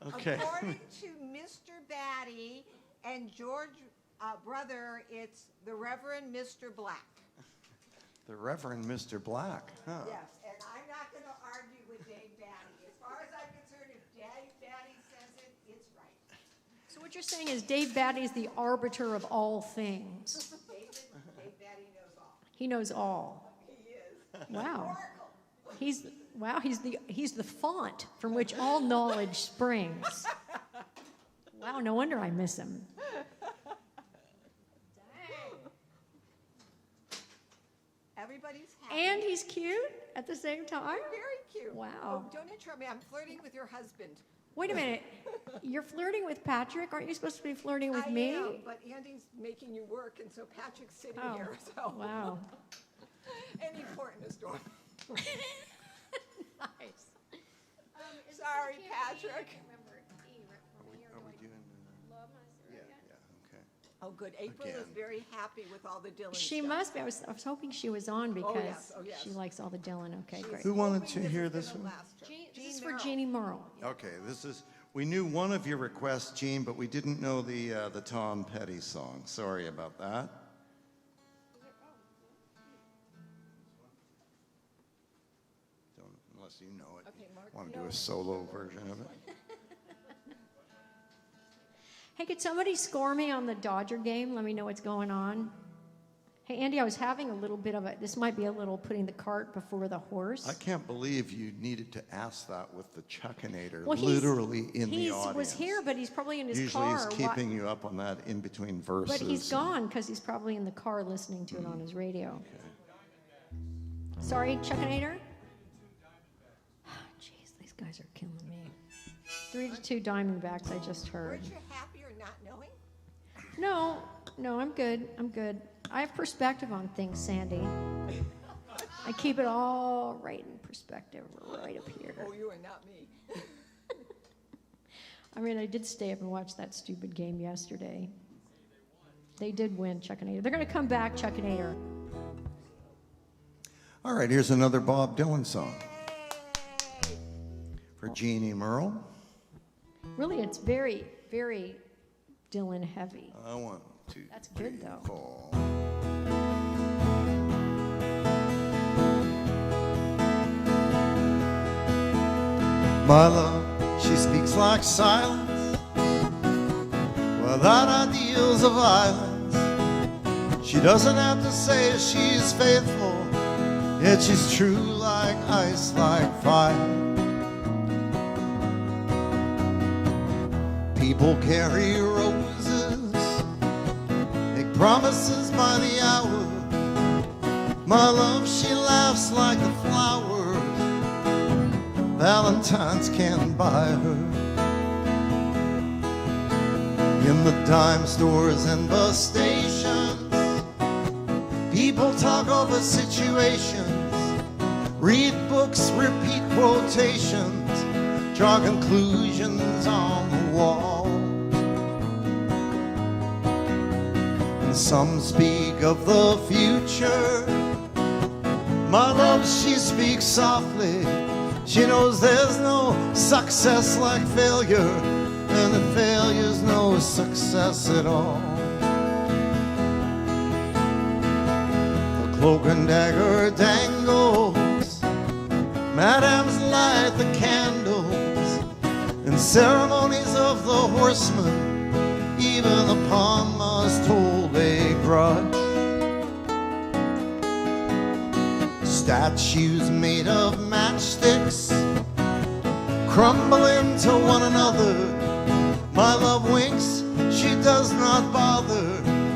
[SPEAKER 3] Okay.
[SPEAKER 2] According to Mr. Batty and George brother, it's the Reverend Mr. Black.
[SPEAKER 3] The Reverend Mr. Black. Huh.
[SPEAKER 2] Yes, and I'm not going to argue with Dave Batty. As far as I'm concerned, if Dave Batty says it, it's right.
[SPEAKER 4] So what you're saying is Dave Batty is the arbiter of all things.
[SPEAKER 2] Dave Batty knows all.
[SPEAKER 4] He knows all.
[SPEAKER 2] He is.
[SPEAKER 4] Wow. He's the font from which all knowledge springs. Wow, no wonder I miss him.
[SPEAKER 2] Everybody's happy.
[SPEAKER 4] And he's cute at the same time.
[SPEAKER 2] Very cute.
[SPEAKER 4] Wow.
[SPEAKER 2] Oh, don't interrupt me. I'm flirting with your husband.
[SPEAKER 4] Wait a minute. You're flirting with Patrick? Aren't you supposed to be flirting with
[SPEAKER 2] I
[SPEAKER 4] me?
[SPEAKER 2] am, but Andy's making you work, and so Patrick's sitting
[SPEAKER 4] Oh,
[SPEAKER 2] here. So
[SPEAKER 4] wow.
[SPEAKER 2] any port in a storm.
[SPEAKER 4] Nice.
[SPEAKER 2] Sorry, Patrick.
[SPEAKER 3] Are we doing? Yeah. Okay.
[SPEAKER 2] Oh, good. April is
[SPEAKER 3] Again.
[SPEAKER 2] very happy with all the Dylan
[SPEAKER 4] She
[SPEAKER 2] stuff.
[SPEAKER 4] must be. I was hoping she was on because
[SPEAKER 2] yes. Oh, yes.
[SPEAKER 4] she likes all the Dylan. Okay, great.
[SPEAKER 3] Who wanted
[SPEAKER 2] Hoping
[SPEAKER 3] to
[SPEAKER 2] this
[SPEAKER 3] hear
[SPEAKER 2] is
[SPEAKER 3] this
[SPEAKER 2] gonna
[SPEAKER 3] one?
[SPEAKER 2] last her.
[SPEAKER 4] This is for
[SPEAKER 2] Merrill.
[SPEAKER 4] Jeannie Merle.
[SPEAKER 3] Okay, we knew one of your requests, Gene, but we didn't know the Tom Petty song. Sorry about that. Unless you know it.
[SPEAKER 2] Okay, Mark,
[SPEAKER 3] Want to do a solo version of it?
[SPEAKER 4] Hey, could somebody score me on the Dodger game? Let me know what's going on. Hey, Andy, I was having a little bit of this might be a little putting the cart before the horse.
[SPEAKER 3] I can't believe you needed to ask that with the Chuckinator
[SPEAKER 4] Well,
[SPEAKER 3] literally in the
[SPEAKER 4] He
[SPEAKER 3] audience.
[SPEAKER 4] was here, but he's probably in his
[SPEAKER 3] Usually
[SPEAKER 4] car.
[SPEAKER 3] he's keeping you up on that in between verses.
[SPEAKER 4] But he's gone because he's probably in the car listening to it on his radio. Sorry, Chuckinator? Jeez, these guys are killing me. 3-2 Diamondbacks, I just heard.
[SPEAKER 2] Weren't you happier not knowing?
[SPEAKER 4] No, I'm good. I have perspective on things, Sandy. I keep it all right in perspective, right up here.
[SPEAKER 2] Oh, you are not me.
[SPEAKER 4] I mean, I did stay up and watch that stupid game yesterday. They did win, Chuckinator. They're going to come back, Chuckinator.
[SPEAKER 3] All right, here's another Bob Dylan song for Jeannie Merle.
[SPEAKER 4] Really, it's very, very Dylan heavy.
[SPEAKER 3] 1, 2,
[SPEAKER 4] That's good,
[SPEAKER 3] 3,
[SPEAKER 4] though.
[SPEAKER 3] 4. My love, she speaks like silence, without ideals of violence. She doesn't have to say she's faithful, yet she's true like ice, like fire. People carry roses, make promises by the hour. My love, she laughs like the flowers Valentine's can't buy her. In the dime stores and bus stations, people talk over situations, read books, repeat quotations, draw conclusions on the wall. And some speak of the future. My love, she speaks softly. She knows there's no success like failure, and that failure's no success at all. The cloak and dagger dangles, madams light the candles, and ceremonies of the horsemen, even the pawn must hold a grudge. Statues made of matchsticks crumble into one another. My love winks, she does not bother.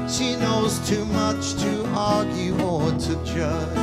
[SPEAKER 3] She knows too much to argue or to judge.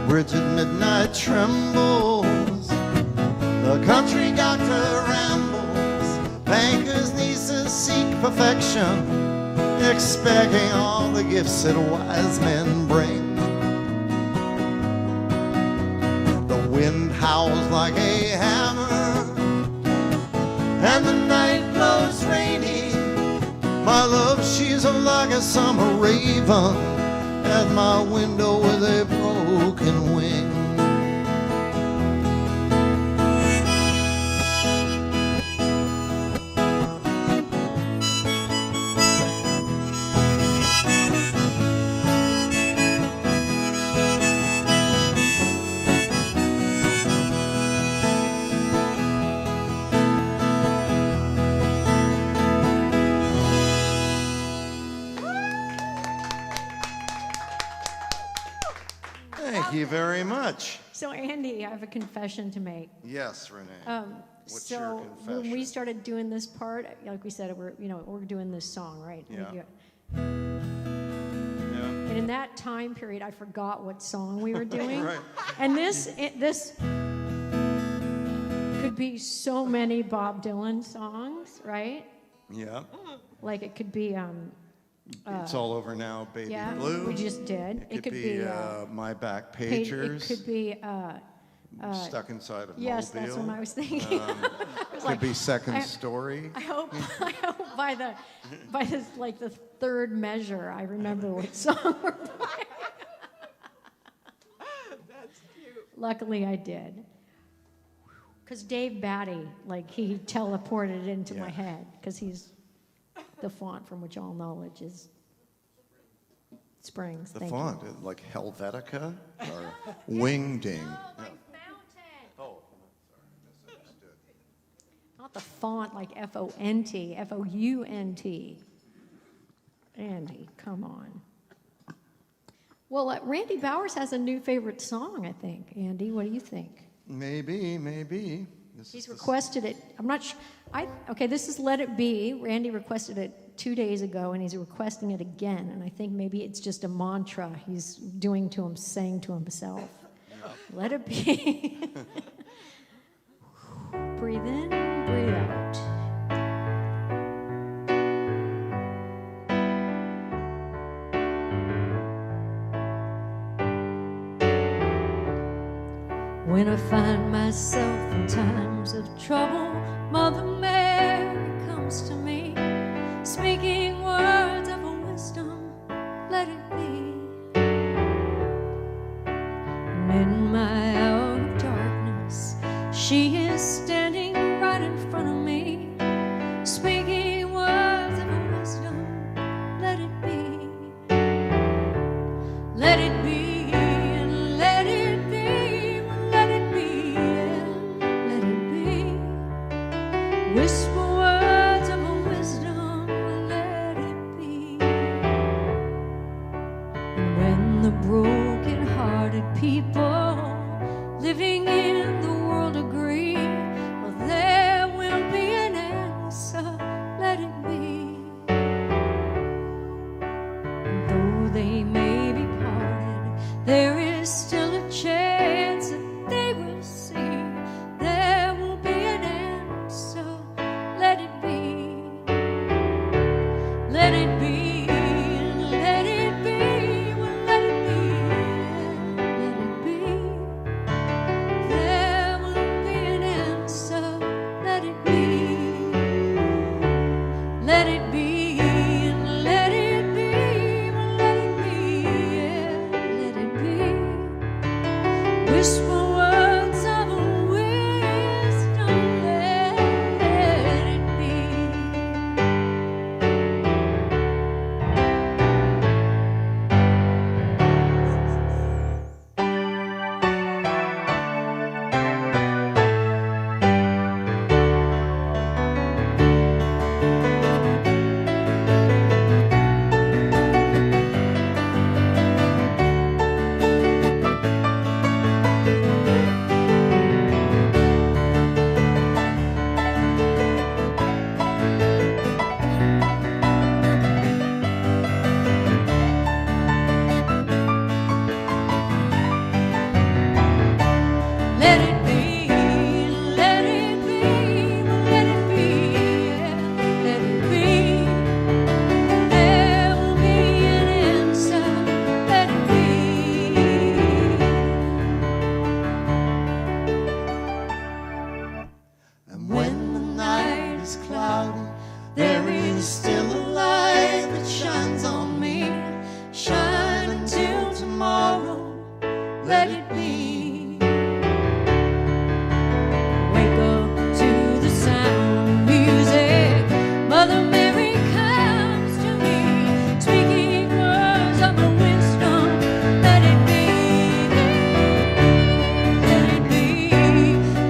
[SPEAKER 3] bridge at midnight trembles. The country doctor rambles. Banker's nieces seek perfection, expecting all the gifts that wise men bring. The wind howls like a hammer, and the night blows rainy. My love, she's like a summer raven at my window with a broken wing. Thank you very much.
[SPEAKER 4] So Andy, I have a confession to make.
[SPEAKER 3] Yes, Renee. What's
[SPEAKER 4] So
[SPEAKER 3] your
[SPEAKER 4] when we
[SPEAKER 3] confession?
[SPEAKER 4] started doing this part, like we said, we're doing this song, right?
[SPEAKER 3] Yeah.
[SPEAKER 4] Yeah.
[SPEAKER 3] Yeah.
[SPEAKER 4] And in that time period, I forgot what song we were doing.
[SPEAKER 3] Right.
[SPEAKER 4] And this could be so many Bob Dylan songs, right?
[SPEAKER 3] Yeah.
[SPEAKER 4] Like it could be,
[SPEAKER 3] It's all over now, baby
[SPEAKER 4] yeah,
[SPEAKER 3] blue.
[SPEAKER 4] we just did.
[SPEAKER 3] It could be my back pagers.
[SPEAKER 4] It could be,
[SPEAKER 3] Stuck inside of
[SPEAKER 4] yes,
[SPEAKER 3] Mobile.
[SPEAKER 4] that's what I was thinking. I was
[SPEAKER 3] Could
[SPEAKER 4] like,
[SPEAKER 3] be second story.
[SPEAKER 4] I hope by the like the third measure, I remember what song we're playing.
[SPEAKER 2] That's cute.
[SPEAKER 4] Luckily, I did. Because Dave Batty, like he teleported it into my
[SPEAKER 3] Yeah.
[SPEAKER 4] head, because he's the font from which all knowledge is springs.
[SPEAKER 3] The
[SPEAKER 4] Thank
[SPEAKER 3] font,
[SPEAKER 4] you.
[SPEAKER 3] like Helvetica or Wingding. Oh, sorry, misunderstood.
[SPEAKER 4] Not the font like F-O-N-T, F-O-U-N-T. Andy, come on. Well, Randy Bowers has a new favorite song, I think. Andy, what do you think?
[SPEAKER 3] Maybe.
[SPEAKER 4] He's requested it. I'm not sure. Okay, this is Let It Be. Randy requested it 2 days ago, and he's requesting it again. And I think maybe it's just a mantra he's doing to him, saying to himself. Let it be. Breathe in, breathe out. When I find myself in times of trouble, Mother Mary comes to me, speaking words of wisdom, let it be. And in my hour of darkness, she is standing right in front of me, speaking words of wisdom, let it be. Let it be. Whisper words of wisdom, let it be. And when the broken-hearted people living in the world agree, well, there will be an answer, let it be. And though they may be parted, there is still a chance that they will see. There will be an answer. Let it be, let it be, let it be, well, let it be, let it be. There will be an answer, let it be, let it be, let it be, well, let it be, let it be.
[SPEAKER 1] let it be. Wake up to the sound of music. Mother Mary comes to me, speaking words of wisdom. Let it be. Let it be.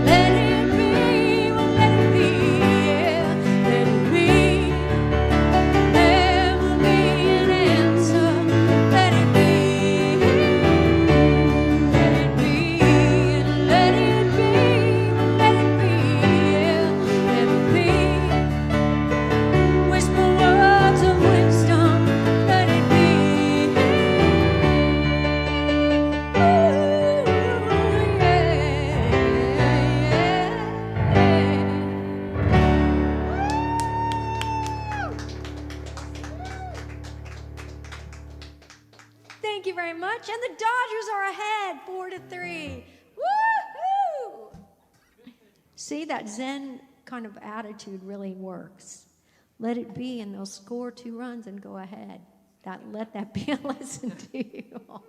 [SPEAKER 1] Let it be. Well, let it be. Yeah. Let it be. Never be an answer. Let it be. Let it be. And let it be. Let it be. Yeah. Let it be. Whisper words of wisdom. Let it be. Thank you very much. And the Dodgers are ahead, 4-3. Woohoo! See, that Zen kind of attitude really works. Let it be, and they'll score 2 runs and go ahead. Let that be a lesson to you all.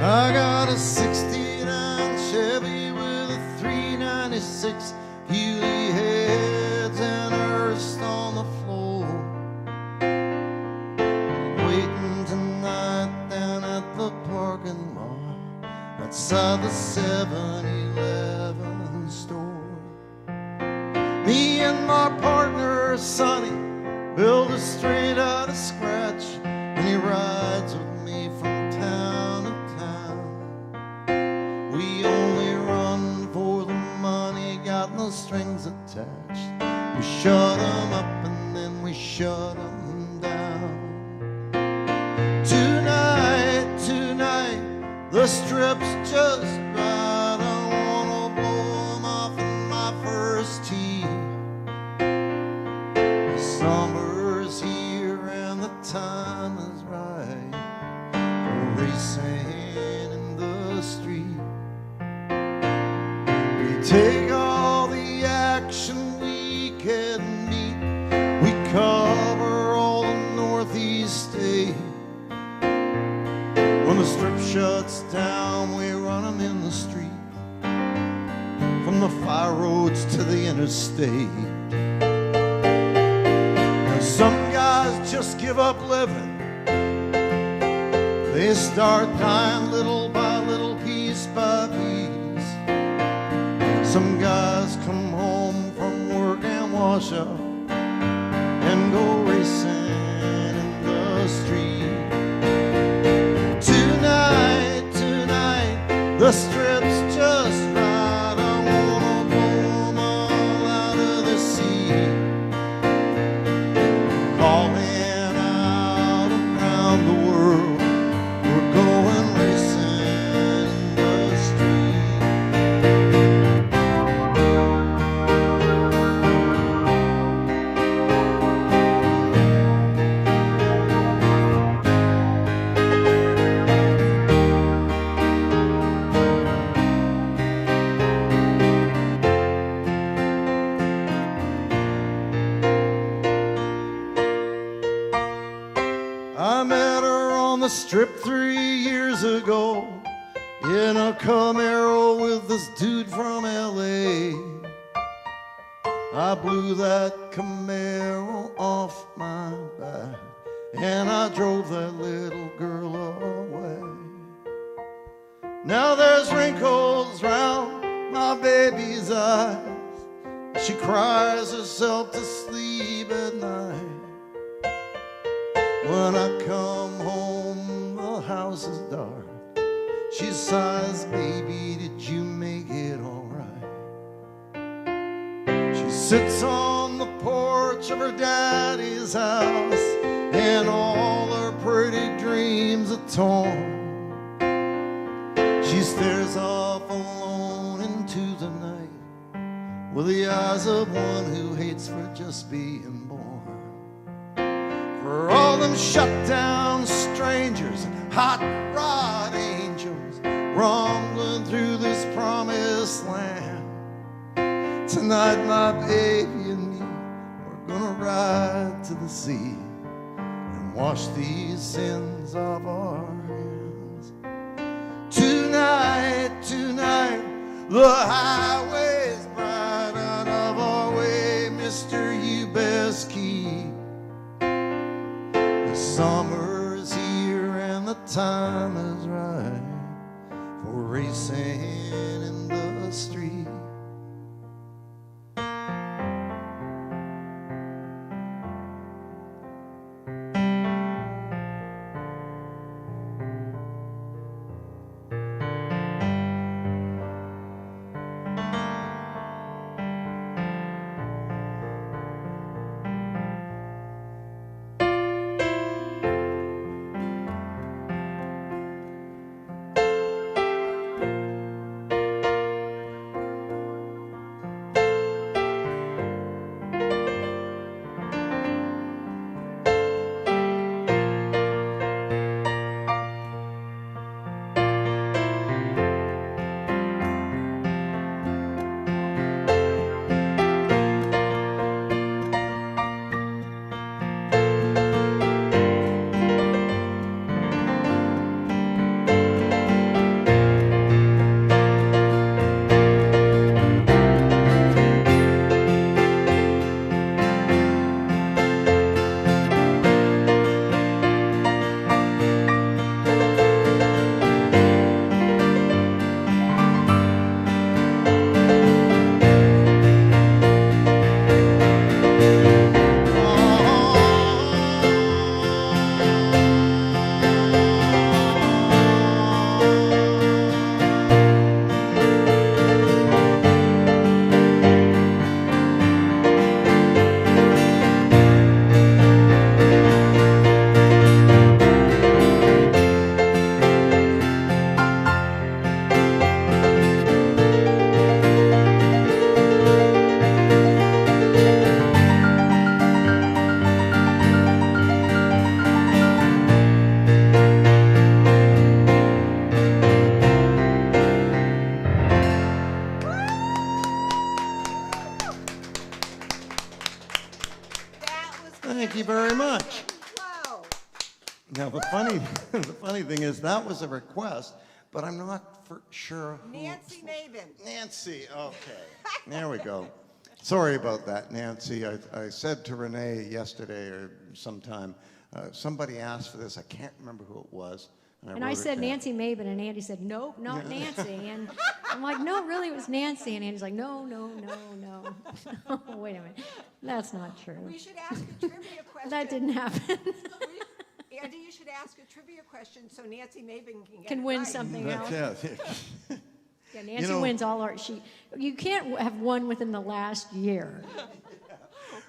[SPEAKER 5] I got a 69 Chevy with a 396 Healy heads and a rust on the floor. Waiting tonight down at the parking lot outside the 7-Eleven store. Me and my partner Sonny built it straight out of scratch, and he rides with me from town to town. We only run for the money, got no strings attached. We shut 'em up and then we shut 'em down. Tonight, the strip's just right. I wanna blow 'em off in my first tee. Summer's here and the time is right for racing in the street. We take all the action we can meet. We cover all the northeast state. When the strip shuts down, we run 'em in the street, from the fire roads to the interstate. Some guys just give up living. They start dying little by little, piece by piece. Some guys come home from work and wash up and go racing in the street. Tonight, the strip's just right. I wanna blow 'em all out of the sea. Calling out around the world, we're going racing in the street. I met her on the strip 3 years ago in a Camaro with this dude from LA. I blew that Camaro off my back and I drove that little girl away. Now there's wrinkles round my baby's eyes. She cries herself to sleep at night. When I come home, the house is dark. She sighs, baby, did you make it all right? She sits on the porch of her daddy's house, and all her pretty dreams are torn. She stares off alone into the night, with the eyes of one who hates for just being born. For all them shut down strangers and hot rod angels rumbling through this promised land. Tonight, my baby and me, we're gonna ride to the sea and wash these sins off our hands. Tonight, tonight, the highway's bright out of our way, mister, you best keep. The summer's here and the time is right for racing in the street. Thank you very much.
[SPEAKER 2] Wow.
[SPEAKER 5] Now, the funny thing is that was a request, but I'm not for sure who.
[SPEAKER 2] Nancy Maven.
[SPEAKER 5] Nancy, okay. There we go. Sorry about that, Nancy. I said to Renee yesterday or sometime, somebody asked for this. I can't remember who it was.
[SPEAKER 4] And I said Nancy Maven, and Andy said, nope, not Nancy. And I'm like, no, really, it was Nancy. And Andy's like, no. Wait a minute. That's not true.
[SPEAKER 2] We should ask a trivia question.
[SPEAKER 4] That didn't happen.
[SPEAKER 2] Andy, you should ask a trivia question so Nancy Maven can get
[SPEAKER 4] Can
[SPEAKER 2] it
[SPEAKER 4] win
[SPEAKER 2] right.
[SPEAKER 4] something else.
[SPEAKER 5] Yeah.
[SPEAKER 4] Yeah, Nancy wins all our. You can't have won within the last year.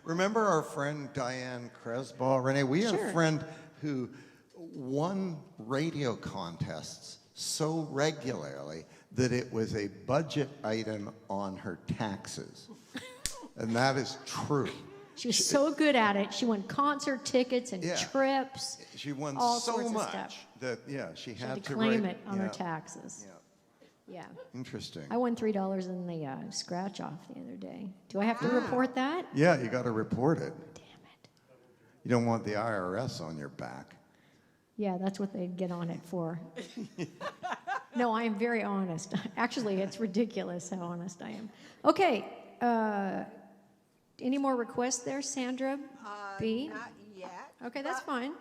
[SPEAKER 3] Remember our friend Diane Cresbaugh? Renee, we had a friend who won radio contests so regularly that it was a budget item on her taxes. And that is true.
[SPEAKER 4] She was so good at it. She won concert tickets and
[SPEAKER 3] Yeah.
[SPEAKER 4] trips.
[SPEAKER 3] She won
[SPEAKER 4] all
[SPEAKER 3] so
[SPEAKER 4] sorts of
[SPEAKER 3] much
[SPEAKER 4] stuff.
[SPEAKER 3] that, she
[SPEAKER 4] She
[SPEAKER 3] had
[SPEAKER 4] had
[SPEAKER 3] to
[SPEAKER 4] to claim
[SPEAKER 3] write-
[SPEAKER 4] it on her
[SPEAKER 3] yeah.
[SPEAKER 4] taxes. Yeah.
[SPEAKER 3] Interesting.
[SPEAKER 4] I won $3 in the scratch off the other day. Do I have to report that?
[SPEAKER 3] Yeah, you got to report it.
[SPEAKER 4] Damn it.
[SPEAKER 3] You don't want the IRS on your back.
[SPEAKER 4] Yeah, that's what they get on it for. No, I am very honest. Actually, it's ridiculous how honest I am. Okay. Any more requests there, Sandra B?
[SPEAKER 2] Not yet.
[SPEAKER 4] Okay, that's fine.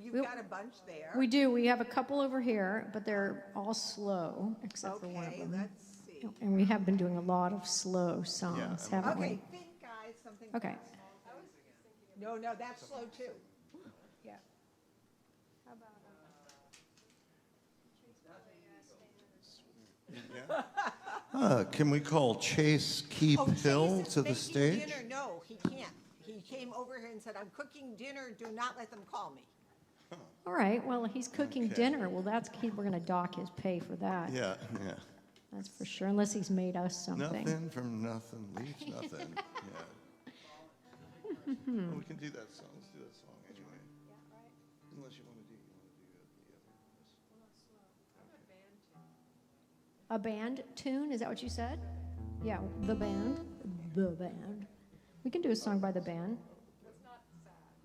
[SPEAKER 2] You've got a bunch there.
[SPEAKER 4] We do. We have a couple over here, but they're all slow, except for one of
[SPEAKER 2] Okay,
[SPEAKER 4] them.
[SPEAKER 2] let's see.
[SPEAKER 4] And we have been doing a lot of slow songs, haven't
[SPEAKER 2] Okay,
[SPEAKER 4] we?
[SPEAKER 2] think, guys, something.
[SPEAKER 4] Okay.
[SPEAKER 2] No, that's slow too.
[SPEAKER 4] Yeah.
[SPEAKER 3] Can we call Chase Keep
[SPEAKER 2] Oh,
[SPEAKER 3] Hill
[SPEAKER 2] Chase is
[SPEAKER 3] to the
[SPEAKER 2] making
[SPEAKER 3] stage?
[SPEAKER 2] Dinner. No, he can't. He came over here and said, "I'm cooking dinner. Do not let them call me."
[SPEAKER 4] All right. Well, he's cooking dinner. Well, we're going to dock his pay for that.
[SPEAKER 3] Yeah.
[SPEAKER 4] That's for sure, unless he's made us something.
[SPEAKER 5] Nothing from nothing leaves nothing. Yeah. Well, we can do that song. Let's do that song anyway. Unless you want to do the other.
[SPEAKER 4] A band tune? Is that what you said? Yeah, the band. The band. We can do a song by the band.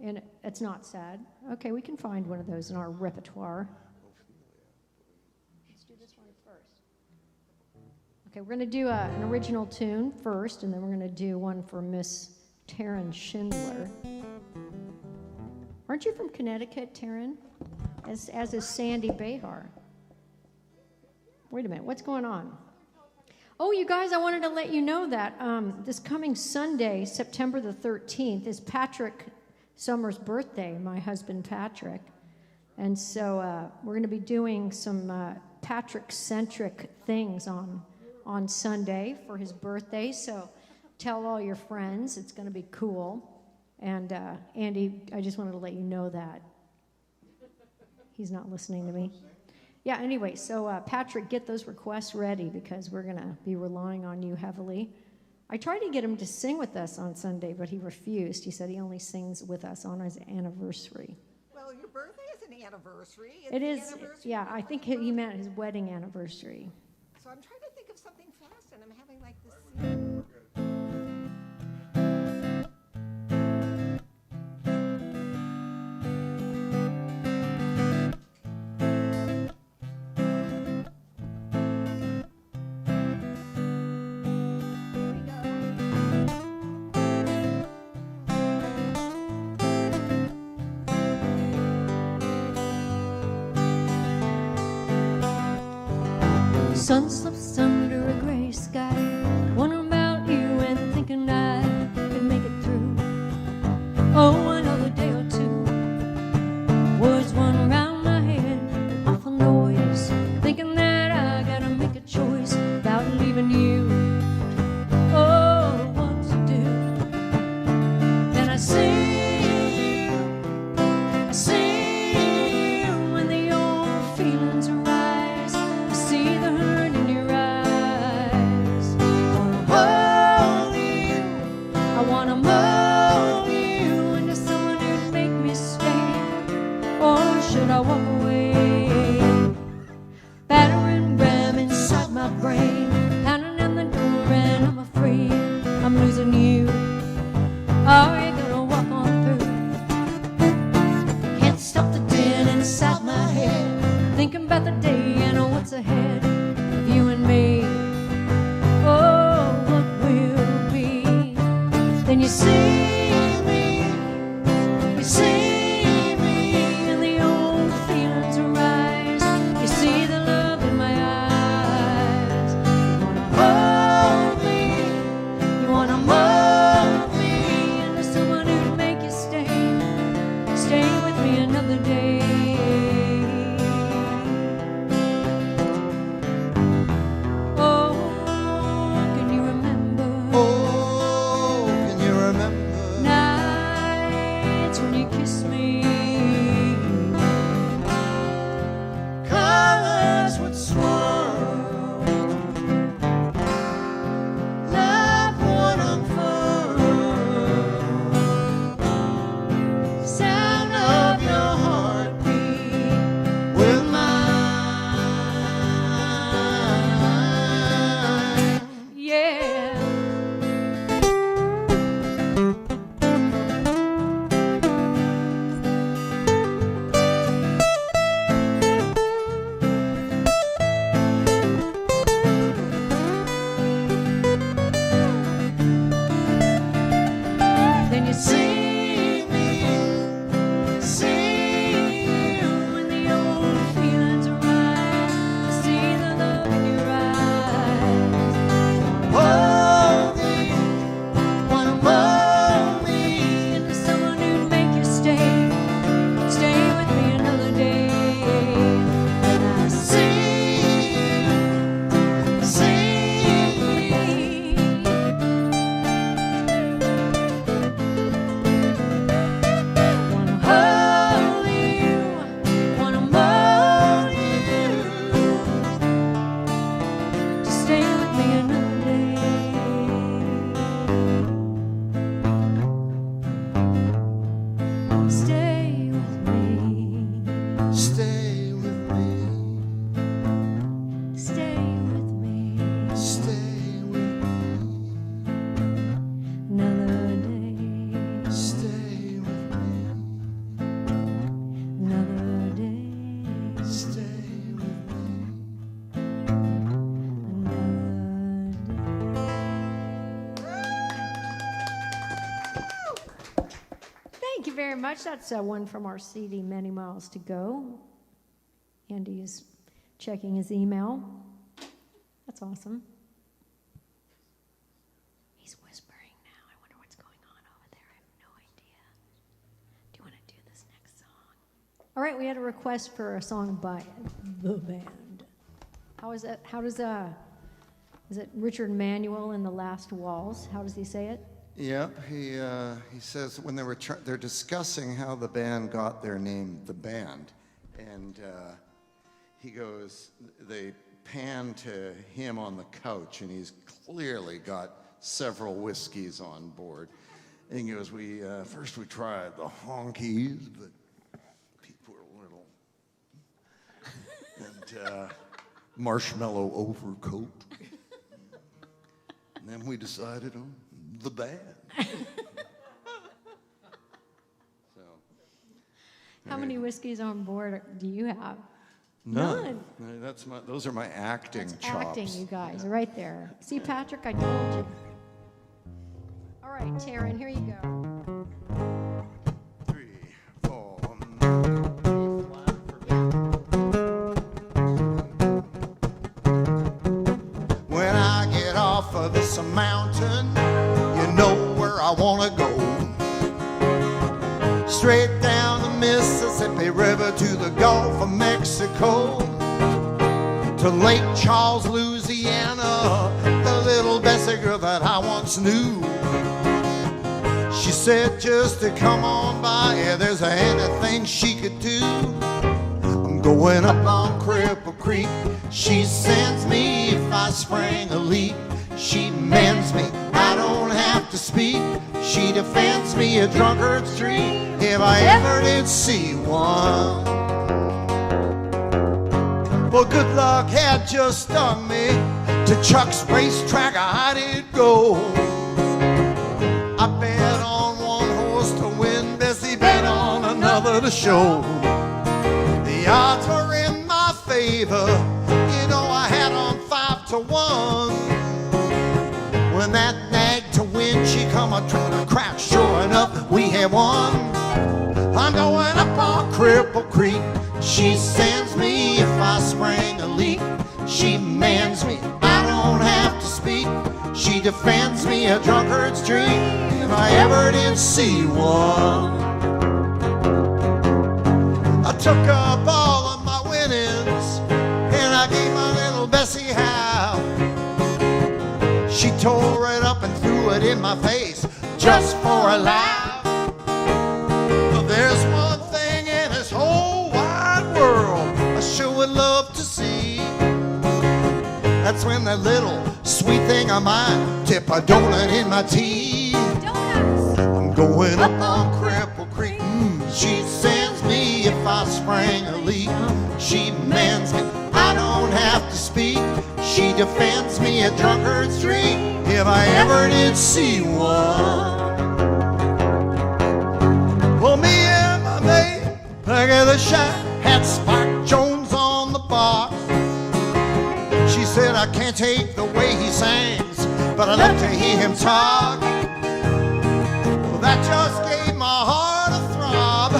[SPEAKER 4] And it's not sad. Okay, we can find one of those in our repertoire. Let's do this one first. Okay, we're going to do an original tune first, and then we're going to do one for Miss Taryn Schindler. Aren't you from Connecticut, Taryn? As is Sandy Behar. Wait a minute, what's going on? Oh, you guys, I wanted to let you know that this coming Sunday, September the 13th, is Patrick Summer's birthday, my husband Patrick. And so we're going to be doing some Patrick-centric things on Sunday for his birthday. So tell all your friends. It's going to be cool. And Andy, I just wanted to let you know that. He's not listening to me. Yeah, anyway, so Patrick, get those requests ready because we're going to be relying on you heavily. I tried to get him to sing with us on Sunday, but he refused. He said he only sings with us on his anniversary.
[SPEAKER 2] Well, your birthday is an anniversary.
[SPEAKER 4] It is, yeah, I think he meant his wedding anniversary.
[SPEAKER 2] So I'm trying to think of something fast, and I'm having like this.
[SPEAKER 1] Sun slips under a gray sky, wondering about you and thinking I could make it through. Oh, another day or two. Words run around my head, awful noise, thinking that I gotta make a choice about leaving you. Oh, what to do? Then I see you when the old feelings arise. I see the hurt in your eyes. Wanna hold you, I wanna mold you into someone who'd make me stay, or should I walk away? Battering ram inside my brain, pounding on the door and I'm afraid I'm losing you. Are you gonna walk on through? Can't stop the din inside my head, thinking about the day and what's ahead of you and me. Oh, what will be? Then you see me, and the old feelings arise. You see the love in my eyes. You wanna hold me, you wanna mold me into someone who'd make you stay with me another day. Oh, can you remember
[SPEAKER 5] Oh, can you remember?
[SPEAKER 1] nights when you kissed me?
[SPEAKER 5] Colors would swirl, love would unfurl, sound of your heartbeat with mine.
[SPEAKER 1] Yeah. Then you see me, when the old feelings arise. I see the love in your eyes.
[SPEAKER 5] Hold me, wanna mold
[SPEAKER 4] very much. That's one from our CD, Many Miles to Go. Andy is checking his email. That's awesome. He's whispering now. I wonder what's going on over there. I have no idea. Do you want to do this next song? All right, we had a request for a song by the band. How is that? How does is it Richard Manuel in The Last Waltz? How does he say it?
[SPEAKER 3] Yeah, he says when they're discussing how the band got their name, the band, and he goes, they pan to him on the couch, and he's clearly got several whiskeys on board. And he goes, first we tried the honkies, but people were a little, and marshmallow overcoat. And then we decided on the band. So,
[SPEAKER 4] How many whiskeys on board do you have?
[SPEAKER 3] None. Those are my acting
[SPEAKER 4] That's
[SPEAKER 3] chops.
[SPEAKER 4] acting, you guys, right there. See, Patrick, I told you. All right, Taryn, here you go.
[SPEAKER 3] 3, 4. When I get off of this mountain, you know where I wanna go. Straight down the Mississippi River to the Gulf of Mexico, to Lake Charles, Louisiana, the little Bessie girl that I once knew. She said just to come on by, yeah, there's anything she could do. I'm going up on Cripple Creek. She sends me if I spring a leak. She mends me, I don't have to speak. She defends me a drunkard's dream, if I ever did see one. Well, good luck had just stung me. To Chuck's racetrack I did go. I bet on one horse to win, Bessie bet on another to show. The odds were in my favor, you know I had on 5 to 1. When that nag to win, she come a trying to crack. Sure enough, we had won. I'm going up on Cripple Creek. She sends me if I spring a leak. She mans me, I don't have to speak. She defends me a drunkard's dream, if I ever did see one. I took up all of my winnings, and I gave my little Bessie half. She tore it up and threw it in my face, just for a laugh. But there's one thing in this whole wide world I sure would love to see. That's when that little sweet thing of mine dip a donut in my tea.
[SPEAKER 4] Donuts.
[SPEAKER 3] I'm going up on Cripple Creek. She sends me if I spring a leak. She mends me, I don't have to speak. She defends me a drunkard's dream, if I ever did see one. Well, me and my mate, back at the shack, had Spike Jones on the box. She said, I can't take the way he sings, but I love to hear him talk. Well, that just gave my heart a throb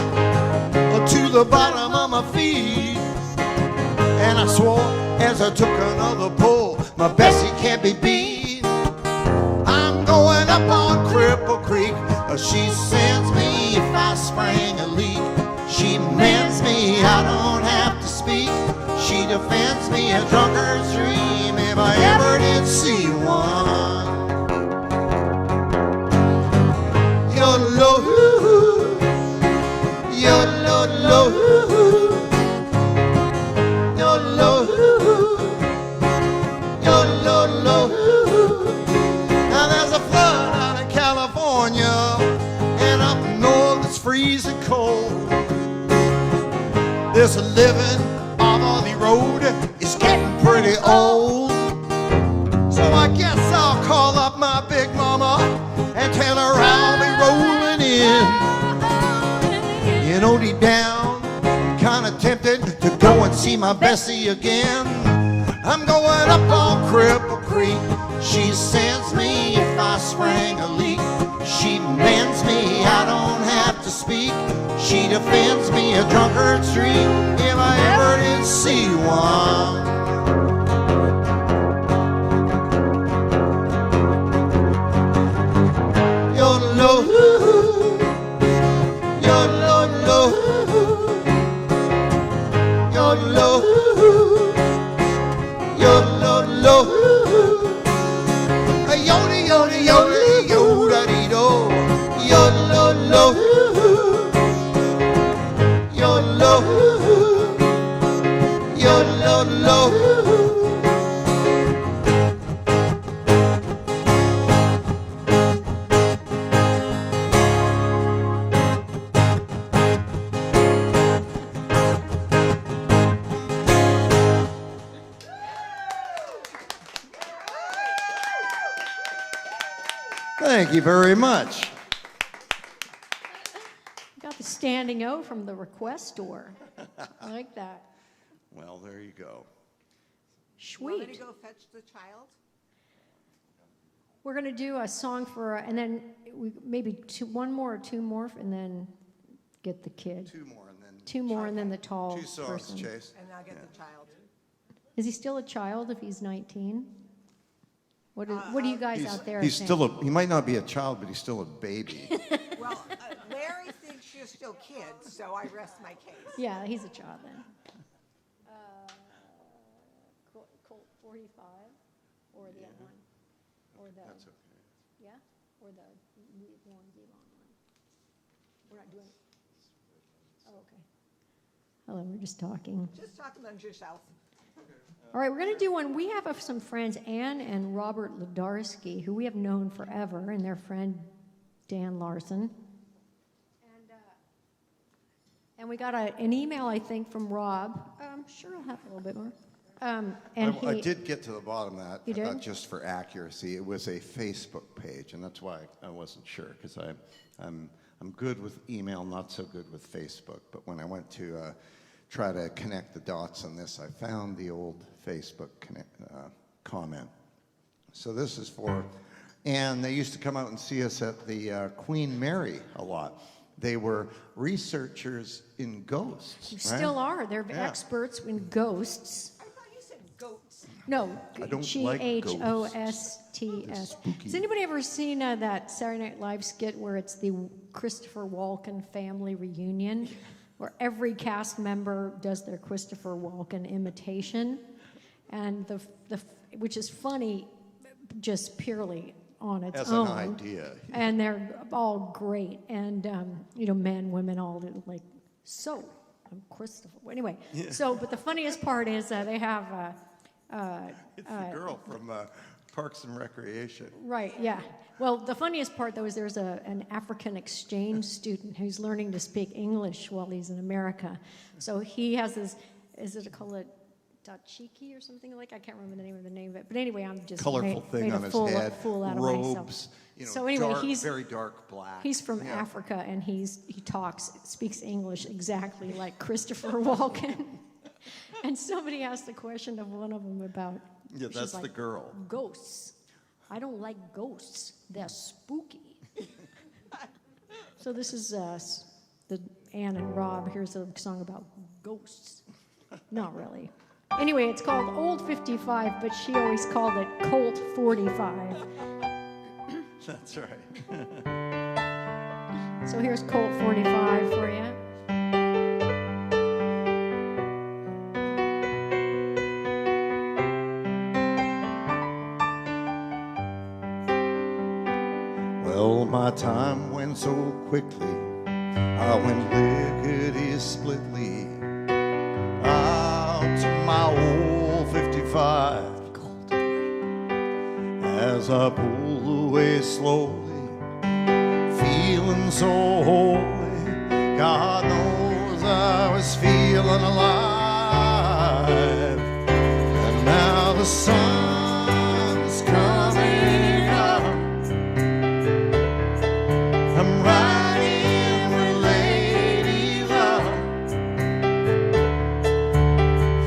[SPEAKER 3] to the bottom of my feet. And I swore as I took another pull, my Bessie can't be beat. I'm going up on Cripple Creek. She sends me if I spring a leak. She mends me, I don't have to speak. She defends me a drunkard's dream, if I ever did see one. Yo-lo-hoo-hoo, yo-lo-lo-hoo-hoo, yo-lo-hoo-hoo, yo-lo-lo-hoo-hoo. Now there's a flood out in California, and up north it's freezing cold. This living on the road is getting pretty old. So I guess I'll call up my big mama and tell her I'll be rolling in. You know, deep down, I'm kinda tempted to go and see my Bessie again. I'm going up on Cripple Creek. She sends me if I spring a leak. She mends me,
[SPEAKER 5] I don't have to speak. She defends me a drunkard street if I ever did see one. Yodel-o, yodel-o, yodel-o, yodel-o, yodel, yodel, yodel, yodel-dee-do, yodel-o, yodel-o, yodel-o. Thank you very much.
[SPEAKER 4] Got the standing O from the request store. I like that.
[SPEAKER 3] Well, there you go.
[SPEAKER 2] Want me to
[SPEAKER 4] Sweet.
[SPEAKER 2] go fetch the child?
[SPEAKER 4] We're going to do a song for, and then maybe one more or two more, and then get the kid.
[SPEAKER 3] Two more and then
[SPEAKER 4] Two more, and then the tall
[SPEAKER 3] two songs,
[SPEAKER 4] person.
[SPEAKER 3] Chase.
[SPEAKER 2] And I'll get the child.
[SPEAKER 4] Is he still a child if he's 19? What do you guys out there
[SPEAKER 3] He's
[SPEAKER 4] think?
[SPEAKER 3] still he might not be a child, but he's still a baby.
[SPEAKER 2] Well, Larry thinks you're still kids, so I rest my case.
[SPEAKER 4] Yeah, he's a child then. Colt 45, or the other one, or the
[SPEAKER 3] That's okay.
[SPEAKER 4] yeah, or the Warren Zevon one. We're not doing. Oh, okay. Hello, we're just talking.
[SPEAKER 2] Just talk among yourself.
[SPEAKER 4] All right, we're going to do one. We have some friends, Ann and Robert Ludarsky, who we have known forever, and their friend Dan Larson. And we got an email, I think, from Rob. Sure, I'll have a little bit more. And
[SPEAKER 3] I did get to the bottom of that.
[SPEAKER 4] You did?
[SPEAKER 3] Just for accuracy, it was a Facebook page, and that's why I wasn't sure, because I'm good with email, not so good with Facebook. But when I went to try to connect the dots on this, I found the old Facebook comment. So this is for, and they used to come out and see us at the Queen Mary a lot. They were researchers in ghosts.
[SPEAKER 4] you
[SPEAKER 3] right?
[SPEAKER 4] still are. They're
[SPEAKER 3] Yeah.
[SPEAKER 4] experts in ghosts.
[SPEAKER 2] I thought you said goats.
[SPEAKER 4] No,
[SPEAKER 3] I don't like
[SPEAKER 4] Ghosts.
[SPEAKER 3] Spooky.
[SPEAKER 4] Has anybody ever seen that Saturday Night Live skit where it's the Christopher Walken family reunion, where every cast member does their Christopher Walken imitation, and which is funny, just purely on its
[SPEAKER 3] As
[SPEAKER 4] own.
[SPEAKER 3] an idea.
[SPEAKER 4] And they're all great, and men, women, all like. So, I'm Christopher. Anyway, but the funniest part is they have.
[SPEAKER 3] It's the girl from Parks and Recreation.
[SPEAKER 4] Right, yeah. Well, the funniest part, though, is there's an African exchange student who's learning to speak English while he's in America. So he has this, called a dachiki or something like? I can't remember the name of it. But anyway, I'm just
[SPEAKER 3] Colorful
[SPEAKER 4] made
[SPEAKER 3] thing
[SPEAKER 4] a
[SPEAKER 3] on his
[SPEAKER 4] fool
[SPEAKER 3] head,
[SPEAKER 4] out of
[SPEAKER 3] robes,
[SPEAKER 4] myself.
[SPEAKER 3] so anyway,
[SPEAKER 4] dark,
[SPEAKER 3] very dark black.
[SPEAKER 4] He's from Africa, and he speaks English exactly like Christopher Walken. And somebody asked the question of one of them about.
[SPEAKER 3] Yeah,
[SPEAKER 4] she's
[SPEAKER 3] that's the
[SPEAKER 4] like,
[SPEAKER 3] girl.
[SPEAKER 4] Ghosts. I don't like ghosts. They're spooky. So this is the Ann and Rob. Here's a song about ghosts. Not really. Anyway, it's called Old 55, but she always called it Colt 45.
[SPEAKER 3] That's right.
[SPEAKER 4] So here's Colt 45 for you.
[SPEAKER 5] Well, my time went so quickly, I went lickety-splitly out to my old 55. As I pulled away slowly, feeling so holy, God knows I was feeling alive. And now the sun's coming up, I'm riding with Lady Love.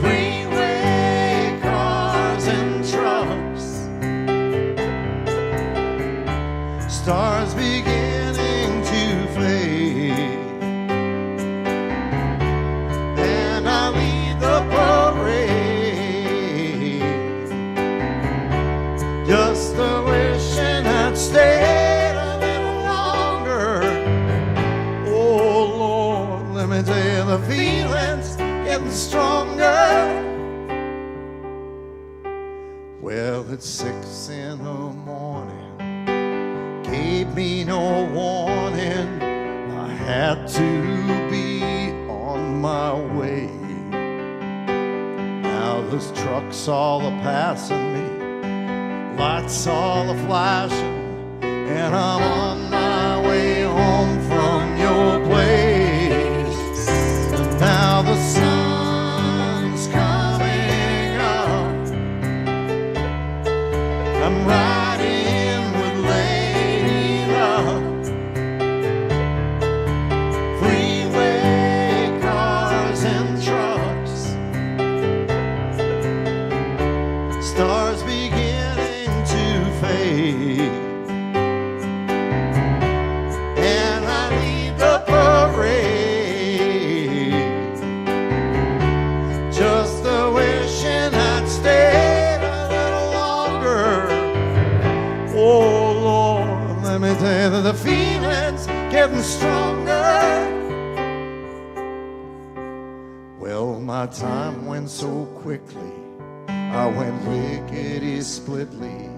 [SPEAKER 5] Freeway cars and trucks, stars beginning to stronger. Well, it's 6 in the morning, gave me no warning. I had to be on my way. Now those trucks all are passing me, lights all are flashing, and I'm on my way home from your place. And now the sun's coming up, I'm riding with Lady Luck. Freeway cars and trucks, stars beginning to fade, and I leave the parade, just a wishing I'd stayed a little longer. Oh Lord, let me tell you that the feeling's getting stronger. Well, my time went so quickly, I went lickety-splitly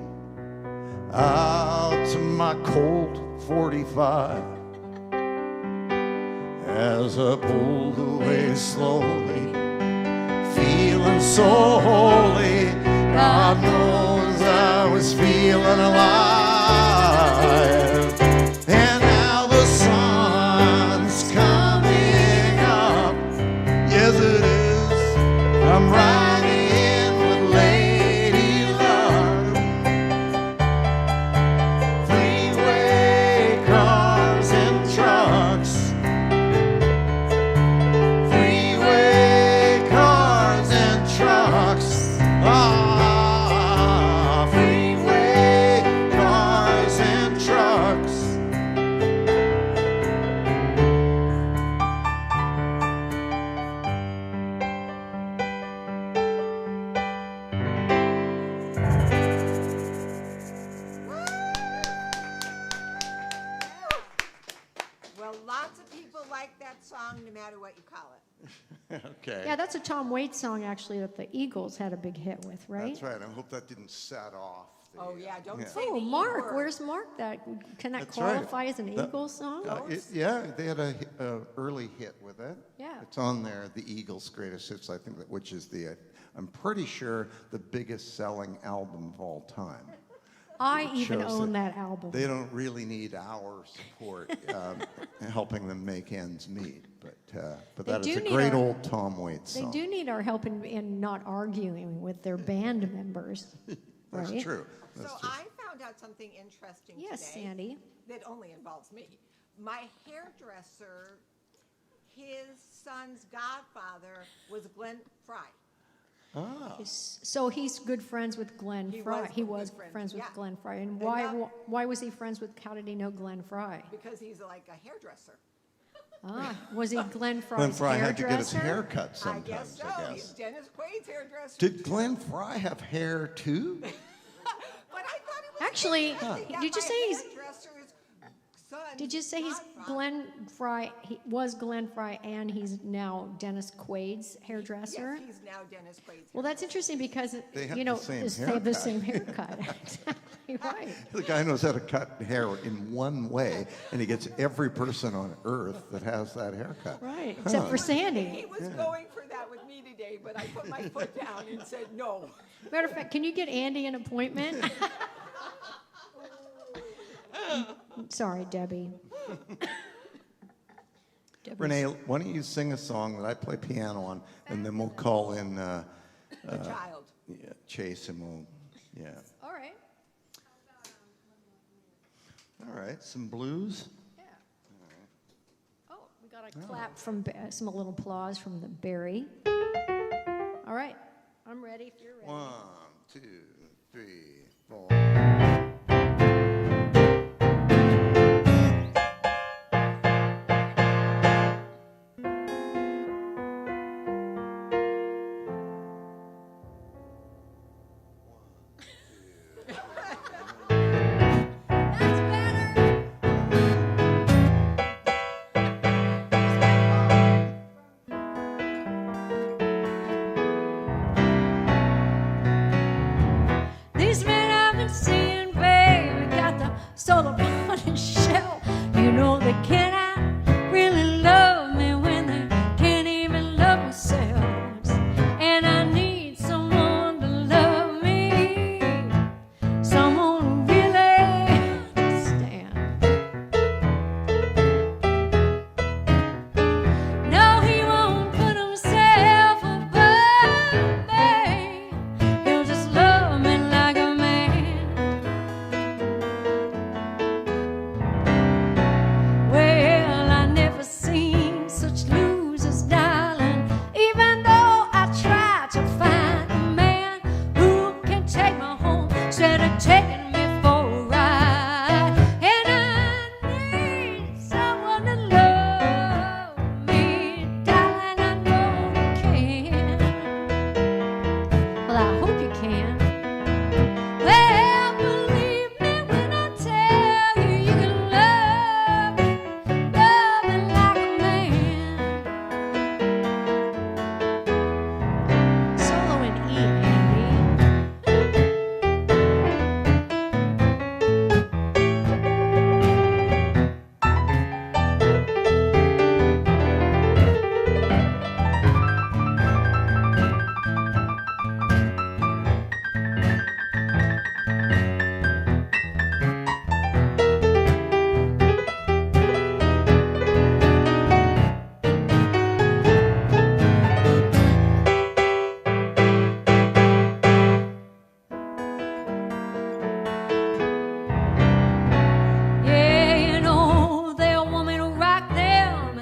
[SPEAKER 5] out to my Colt 45 as I pulled away slowly, feeling so holy. God knows I was feeling alive. And now the sun's coming up. Yes, it is. I'm riding with Lady Luck. Freeway cars and trucks. Freeway cars and trucks. Ah, freeway cars and trucks.
[SPEAKER 2] Well, lots of people like that song, no matter what you call it.
[SPEAKER 5] Okay.
[SPEAKER 4] Yeah, that's a Tom Waits song, actually, that the Eagles had a big hit with, right?
[SPEAKER 3] That's right. I hope that didn't set off.
[SPEAKER 2] Oh, yeah, don't
[SPEAKER 3] Yeah.
[SPEAKER 2] say
[SPEAKER 4] Oh,
[SPEAKER 2] the E
[SPEAKER 4] Mark,
[SPEAKER 2] word.
[SPEAKER 4] where's Mark? Can that
[SPEAKER 3] That's right.
[SPEAKER 4] qualify as an
[SPEAKER 3] That-
[SPEAKER 4] Eagles song?
[SPEAKER 3] Yeah, they had a early hit with it.
[SPEAKER 4] Yeah.
[SPEAKER 3] It's on there, the Eagles' greatest hits, I think, which is I'm pretty sure the biggest selling album of all time.
[SPEAKER 4] I even
[SPEAKER 3] shows
[SPEAKER 4] own that album.
[SPEAKER 3] They don't really need our support helping them make ends meet, but that
[SPEAKER 4] They
[SPEAKER 3] is
[SPEAKER 4] do
[SPEAKER 3] a
[SPEAKER 4] need
[SPEAKER 3] great
[SPEAKER 4] our-
[SPEAKER 3] old Tom Waits
[SPEAKER 4] They
[SPEAKER 3] song.
[SPEAKER 4] do need our help in not arguing with their band members.
[SPEAKER 3] That's
[SPEAKER 4] right?
[SPEAKER 3] true.
[SPEAKER 2] So
[SPEAKER 3] That's true.
[SPEAKER 2] I found out something interesting
[SPEAKER 4] Yes,
[SPEAKER 2] today.
[SPEAKER 4] Sandy.
[SPEAKER 2] That only involves me. My hairdresser, his son's godfather was Glenn Fry.
[SPEAKER 4] So he's good friends with Glenn
[SPEAKER 2] He
[SPEAKER 4] Fry.
[SPEAKER 2] was
[SPEAKER 4] He
[SPEAKER 2] good
[SPEAKER 4] was
[SPEAKER 2] friends,
[SPEAKER 4] friends with
[SPEAKER 2] yeah.
[SPEAKER 4] Glenn Fry. And
[SPEAKER 2] They love-
[SPEAKER 4] why was he friends with? How did he know Glenn Fry?
[SPEAKER 2] Because he's like a hairdresser.
[SPEAKER 4] Was he Glenn Fry's
[SPEAKER 3] Glenn Fry had to get his
[SPEAKER 4] hairdresser?
[SPEAKER 3] hair cut sometimes,
[SPEAKER 2] I guess so.
[SPEAKER 3] I
[SPEAKER 2] He's
[SPEAKER 3] guess.
[SPEAKER 2] Dennis Quaid's hairdresser.
[SPEAKER 3] Did Glenn Fry have hair too?
[SPEAKER 2] But I thought it was
[SPEAKER 4] Actually,
[SPEAKER 2] interesting that
[SPEAKER 4] did you
[SPEAKER 2] my
[SPEAKER 4] say he's-
[SPEAKER 2] hairdresser's son,
[SPEAKER 4] Did you say he's
[SPEAKER 2] godfather-
[SPEAKER 4] Glenn Fry? He was Glenn Fry, and he's now Dennis Quaid's hairdresser.
[SPEAKER 2] Yes, he's now Dennis Quaid's.
[SPEAKER 4] Well, that's interesting because
[SPEAKER 3] They have
[SPEAKER 4] you know
[SPEAKER 3] the same
[SPEAKER 4] they have the
[SPEAKER 3] haircut.
[SPEAKER 4] same haircut. Exactly right.
[SPEAKER 3] The guy knows how to cut hair in one way, and he gets every person on earth that has that haircut.
[SPEAKER 4] Right, except for
[SPEAKER 2] He
[SPEAKER 4] Sandy.
[SPEAKER 2] was going for that with me today, but I put my foot down and said no.
[SPEAKER 4] Matter of fact, can you get Andy an appointment? Sorry, Debbie. Debbie's-
[SPEAKER 3] Renee, why don't you sing a song that I play piano on, and then we'll call in
[SPEAKER 2] The child.
[SPEAKER 3] Chase, and we'll, yeah.
[SPEAKER 4] All right.
[SPEAKER 3] All right, some blues.
[SPEAKER 4] Yeah. Oh, we got a clap from some little applause from the Barry. All right, I'm ready if you're ready.
[SPEAKER 3] 1, 2, 3, 4.
[SPEAKER 4] That's better.
[SPEAKER 1] You know they cannot really love me when they can't even love themselves. And I need someone to love me, someone who really understands. No, he won't put himself above me. He'll just love me like a man. Well, I never seen such losers, darling. Even though I try to find a man who can take me home instead of taking me for a ride. And I need someone to love me, darling. I know you can. Well, I hope you can. Well, believe me when I tell you, you can love me like a man. Solo in E, Andy. Yeah, you know, they want me to rock them.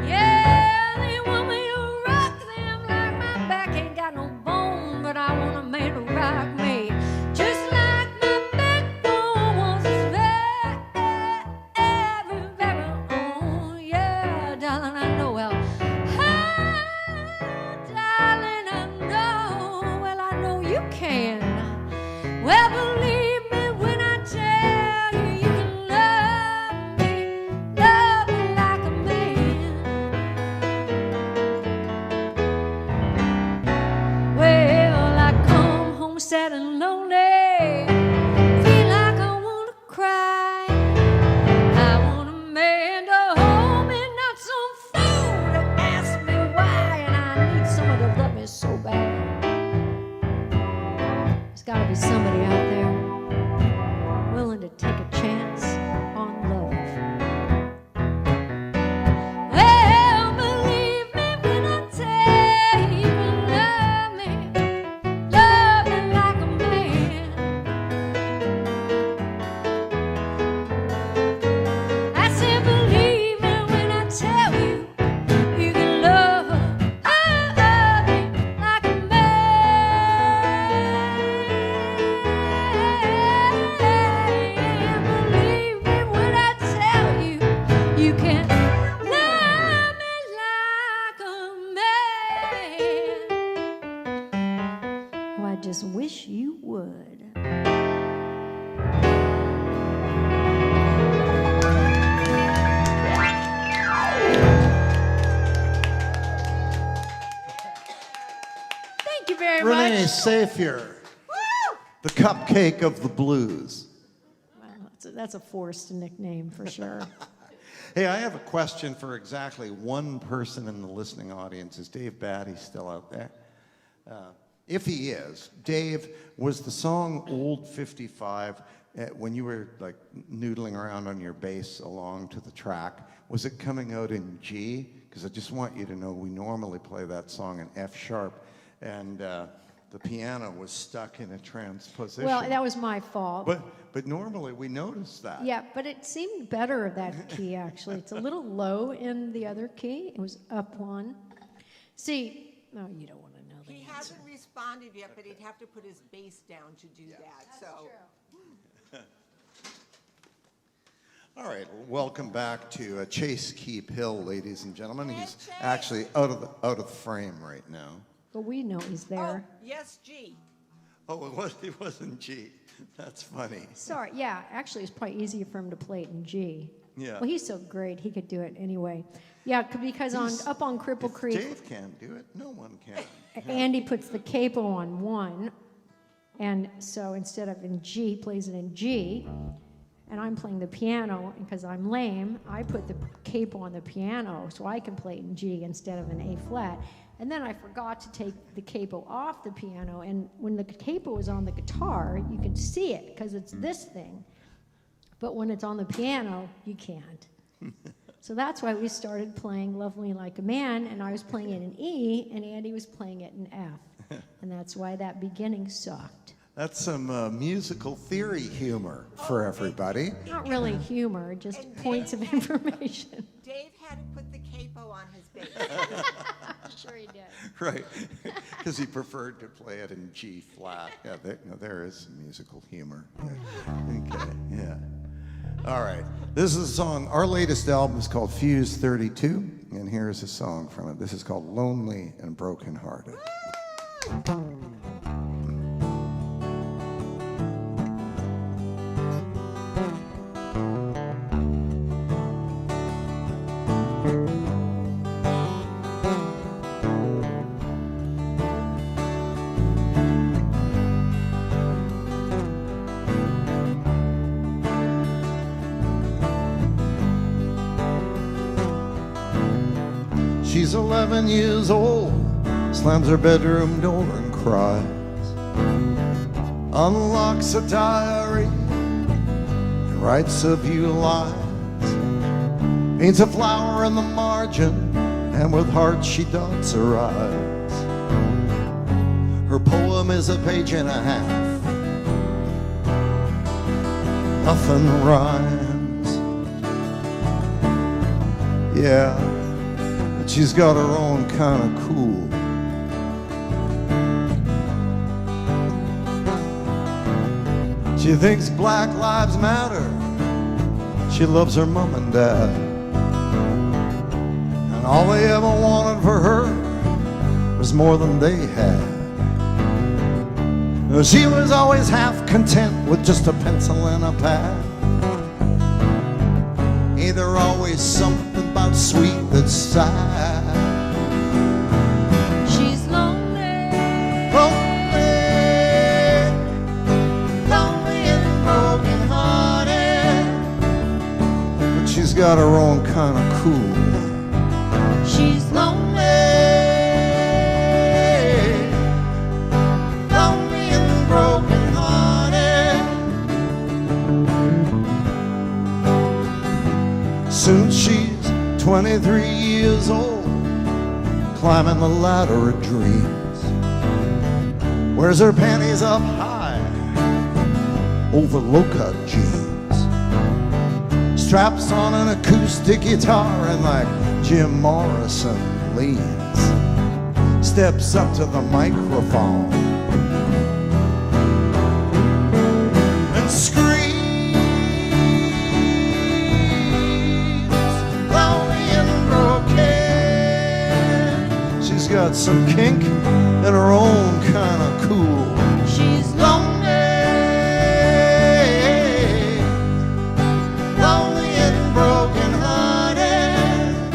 [SPEAKER 1] Yeah, they want me to rock them like my back ain't got no bone, but I want a man to rock me just like my backbone was his very own. Yeah, darling, I know well. Darling, I know. Well, I know you can. Well, believe me when I tell you, you can love me like a man. Well, I come home sad and lonely, feel like I wanna cry. I want a man to hold me, not some fool to ask me why. And I need someone to love me so bad. There's gotta be somebody out there willing to take a chance on love. Well, believe me when I tell you, you can love me like a man. I said, believe me when I tell you, you can love me like a man. Believe me when I tell you, you can love me like a man. Oh, I just wish you would. Thank you very
[SPEAKER 5] Renee
[SPEAKER 1] much.
[SPEAKER 5] Safier, the Cupcake of the Blues.
[SPEAKER 4] Well, that's a forced nickname for sure.
[SPEAKER 3] Hey, I have a question for exactly one person in the listening audience. Is Dave Batty still out there? If he is, Dave, was the song Old 55, when you were like noodling around on your bass along to the track, was it coming out in G? Because I just want you to know we normally play that song in F sharp, and the piano was stuck in a transposition.
[SPEAKER 4] Well, that was my fault.
[SPEAKER 3] But normally we notice that.
[SPEAKER 4] Yeah, but it seemed better, that key, actually. It's a little low in the other key. It was up one. See, no, you don't want to know the
[SPEAKER 2] He
[SPEAKER 4] answer.
[SPEAKER 2] hasn't responded yet, but he'd have to put his bass down to do that, so.
[SPEAKER 3] All right, well, welcome back to Chase Keep Hill, ladies and gentlemen.
[SPEAKER 2] Hey,
[SPEAKER 3] He's
[SPEAKER 2] Chase.
[SPEAKER 3] actually out of the frame right now.
[SPEAKER 4] But we know he's there.
[SPEAKER 2] Oh, yes, G.
[SPEAKER 3] Oh, it wasn't G. That's funny.
[SPEAKER 4] Sorry, yeah, actually, it's probably easier for him to play it in G.
[SPEAKER 3] Yeah.
[SPEAKER 4] Well, he's so great, he could do it anyway. Yeah, because up on Cripple
[SPEAKER 3] If
[SPEAKER 4] Creek,
[SPEAKER 3] Dave can't do it, no one can.
[SPEAKER 4] Andy puts the capo on one, and so instead of in G, he plays it in G. and I'm playing the piano, and because I'm lame, I put the capo on the piano so I can play it in G instead of an A flat. And then I forgot to take the capo off the piano, and when the capo is on the guitar, you can see it because it's this thing. But when it's on the piano, you can't. So that's why we started playing Love Me Like a Man, and I was playing it in E, and Andy was playing it in F. And that's why that beginning sucked.
[SPEAKER 3] That's some musical theory humor for everybody.
[SPEAKER 4] Not really humor, just
[SPEAKER 2] And
[SPEAKER 4] points of
[SPEAKER 2] Dave
[SPEAKER 4] information.
[SPEAKER 2] Dave had to put the capo on his bass.
[SPEAKER 4] Sure he did.
[SPEAKER 3] Right, because he preferred to play it in G flat. Yeah, there is some musical humor. Yeah. Okay, yeah. All right, this is a song. Our latest album is called Fuse 32, and here's a song from it. This is called Lonely and Brokenhearted.
[SPEAKER 5] She's 11 years old, slams her bedroom door and cries, unlocks a diary and writes a few lines, paints a flower in the margin, and with heart she dots her eyes. Her poem is a page and a half, nothing rhymes. Yeah, she's got her own kind of cool. She thinks Black Lives Matter. She loves her mom and dad, and all they ever wanted for her was more than they had. She was always half content with just a pencil and a pad. Ain't there always something about sweet that's sad?
[SPEAKER 1] She's lonely,
[SPEAKER 5] Lonely, lonely and broken hearted, but she's got her own kind of cool.
[SPEAKER 1] she's lonely,
[SPEAKER 5] Lonely and broken hearted. Soon she's 23 years old, climbing the ladder of dreams. Wears her panties up high over low-cut jeans. Straps on an acoustic guitar and like Jim Morrison leans. Steps up to the microphone and screams, lonely and broken. She's got some kink and her own kind of cool.
[SPEAKER 1] she's
[SPEAKER 5] Lonely, lonely and broken hearted.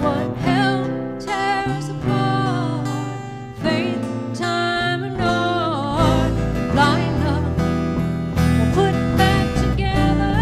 [SPEAKER 1] what hell tears apart, faith, time, and art, line up or put back together.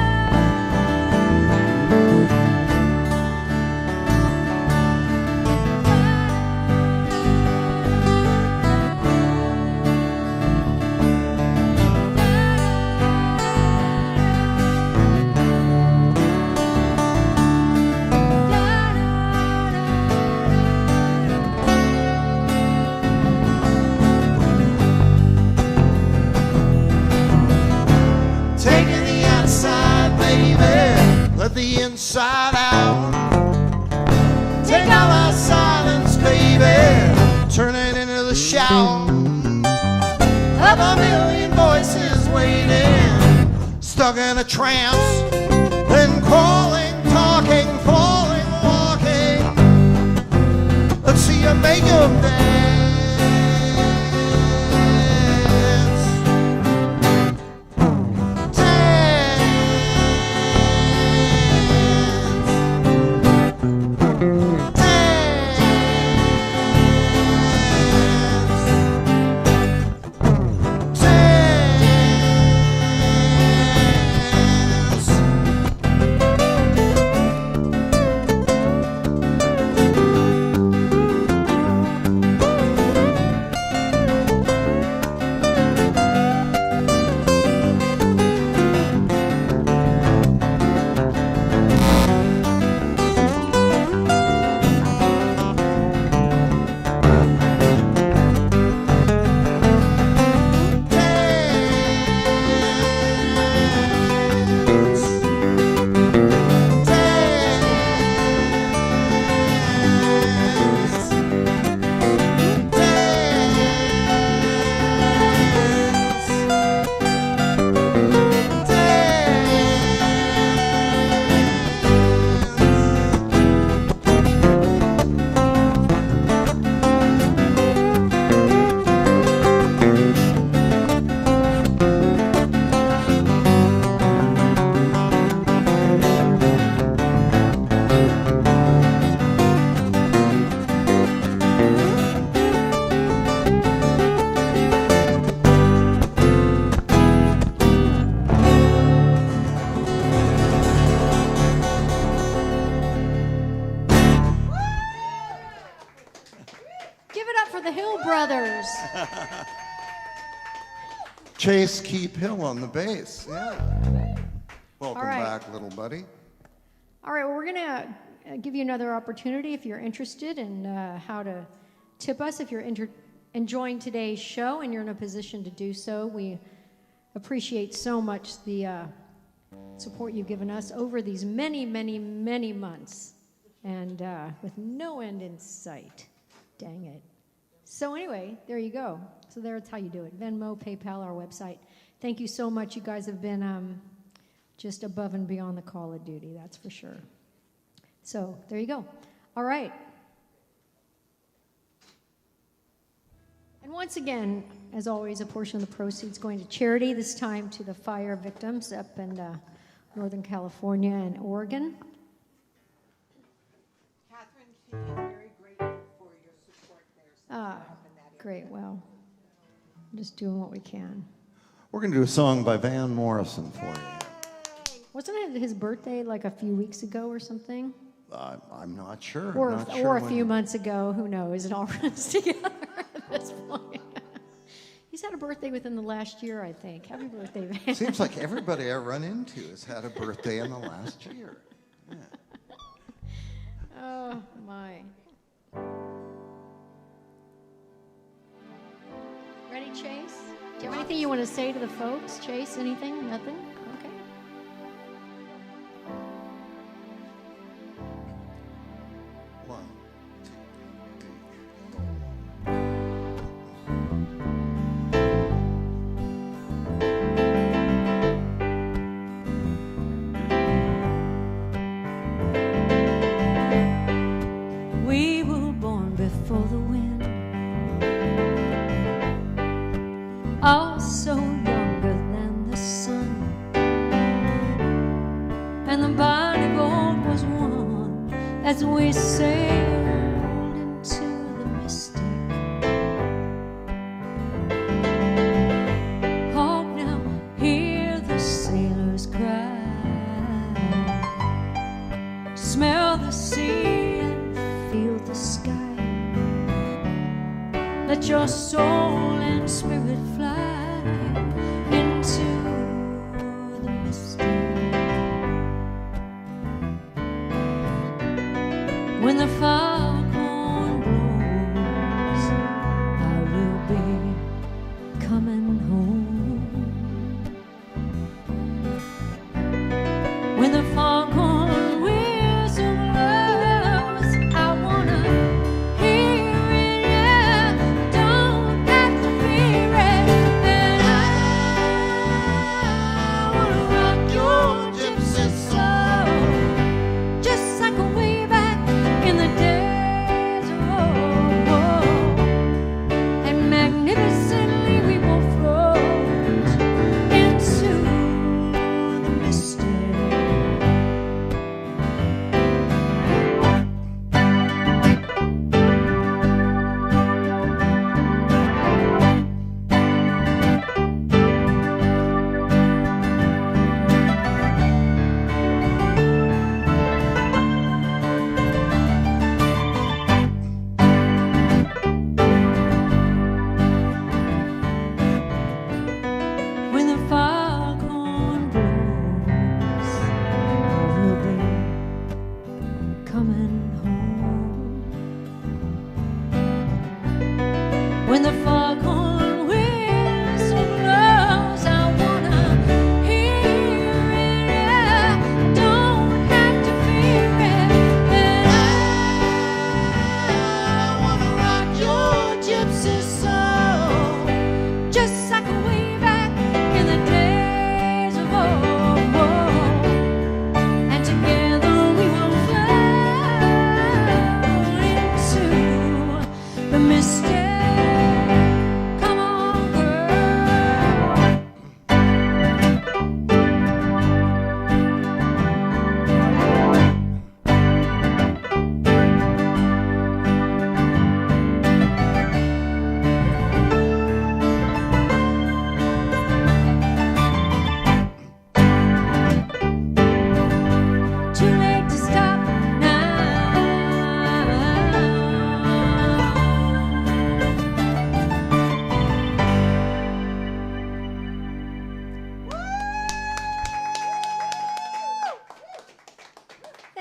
[SPEAKER 5] Taking the outside, baby, let the inside out. Take all our silence, baby, turn it into the shout of a million voices waiting, stuck in a trance, then crawling, talking, falling, walking. Let's see you make 'em dance. Dance.
[SPEAKER 4] brothers.
[SPEAKER 3] Chase Keep Hill on the bass. Yeah. Welcome
[SPEAKER 4] All right.
[SPEAKER 3] back, little buddy.
[SPEAKER 4] All right, well, we're going to give you another opportunity if you're interested in how to tip us. If you're enjoying today's show and you're in a position to do so, we appreciate so much the support you've given us over these many, many, many months, and with no end in sight. Dang it. So anyway, there you go. So that's how you do it. Venmo, PayPal, our website. Thank you so much. You guys have been just above and beyond the call of duty, that's for sure. So there you go. All right. And once again, as always, a portion of the proceeds going to charity, this time to the fire victims up in Northern California and Oregon.
[SPEAKER 2] Catherine, she is very grateful for your support there.
[SPEAKER 4] Great, well, just doing what we can.
[SPEAKER 5] We're going to do a song by Van Morrison for you.
[SPEAKER 4] Wasn't it his birthday like a few weeks ago or something?
[SPEAKER 5] I'm not sure.
[SPEAKER 4] Or,
[SPEAKER 5] not
[SPEAKER 4] or
[SPEAKER 5] sure
[SPEAKER 4] a
[SPEAKER 5] when-
[SPEAKER 4] few months ago, who knows? It all runs together at this point. He's had a birthday within the last year, I think. Happy birthday, Van.
[SPEAKER 3] Seems like everybody I run into has had a birthday in the last year. Yeah.
[SPEAKER 4] Oh, my. Ready, Chase? Do you have anything you want to say to the folks? Chase, anything? Nothing? Okay.
[SPEAKER 3] One, two, three,
[SPEAKER 1] We were born before the wind, all so younger than the sun, and the bodyboard was one as we sailed into the mystic. Hark now, hear the sailors cry, smell the sea and feel the sky. Let your soul and spirit fly into the mystic. When the foghorn blows, I will be coming home. When the foghorn whistle blows, I wanna hear it, yeah. Don't have to fear it, and I wanna rock your gypsy soul, just like way back in the day.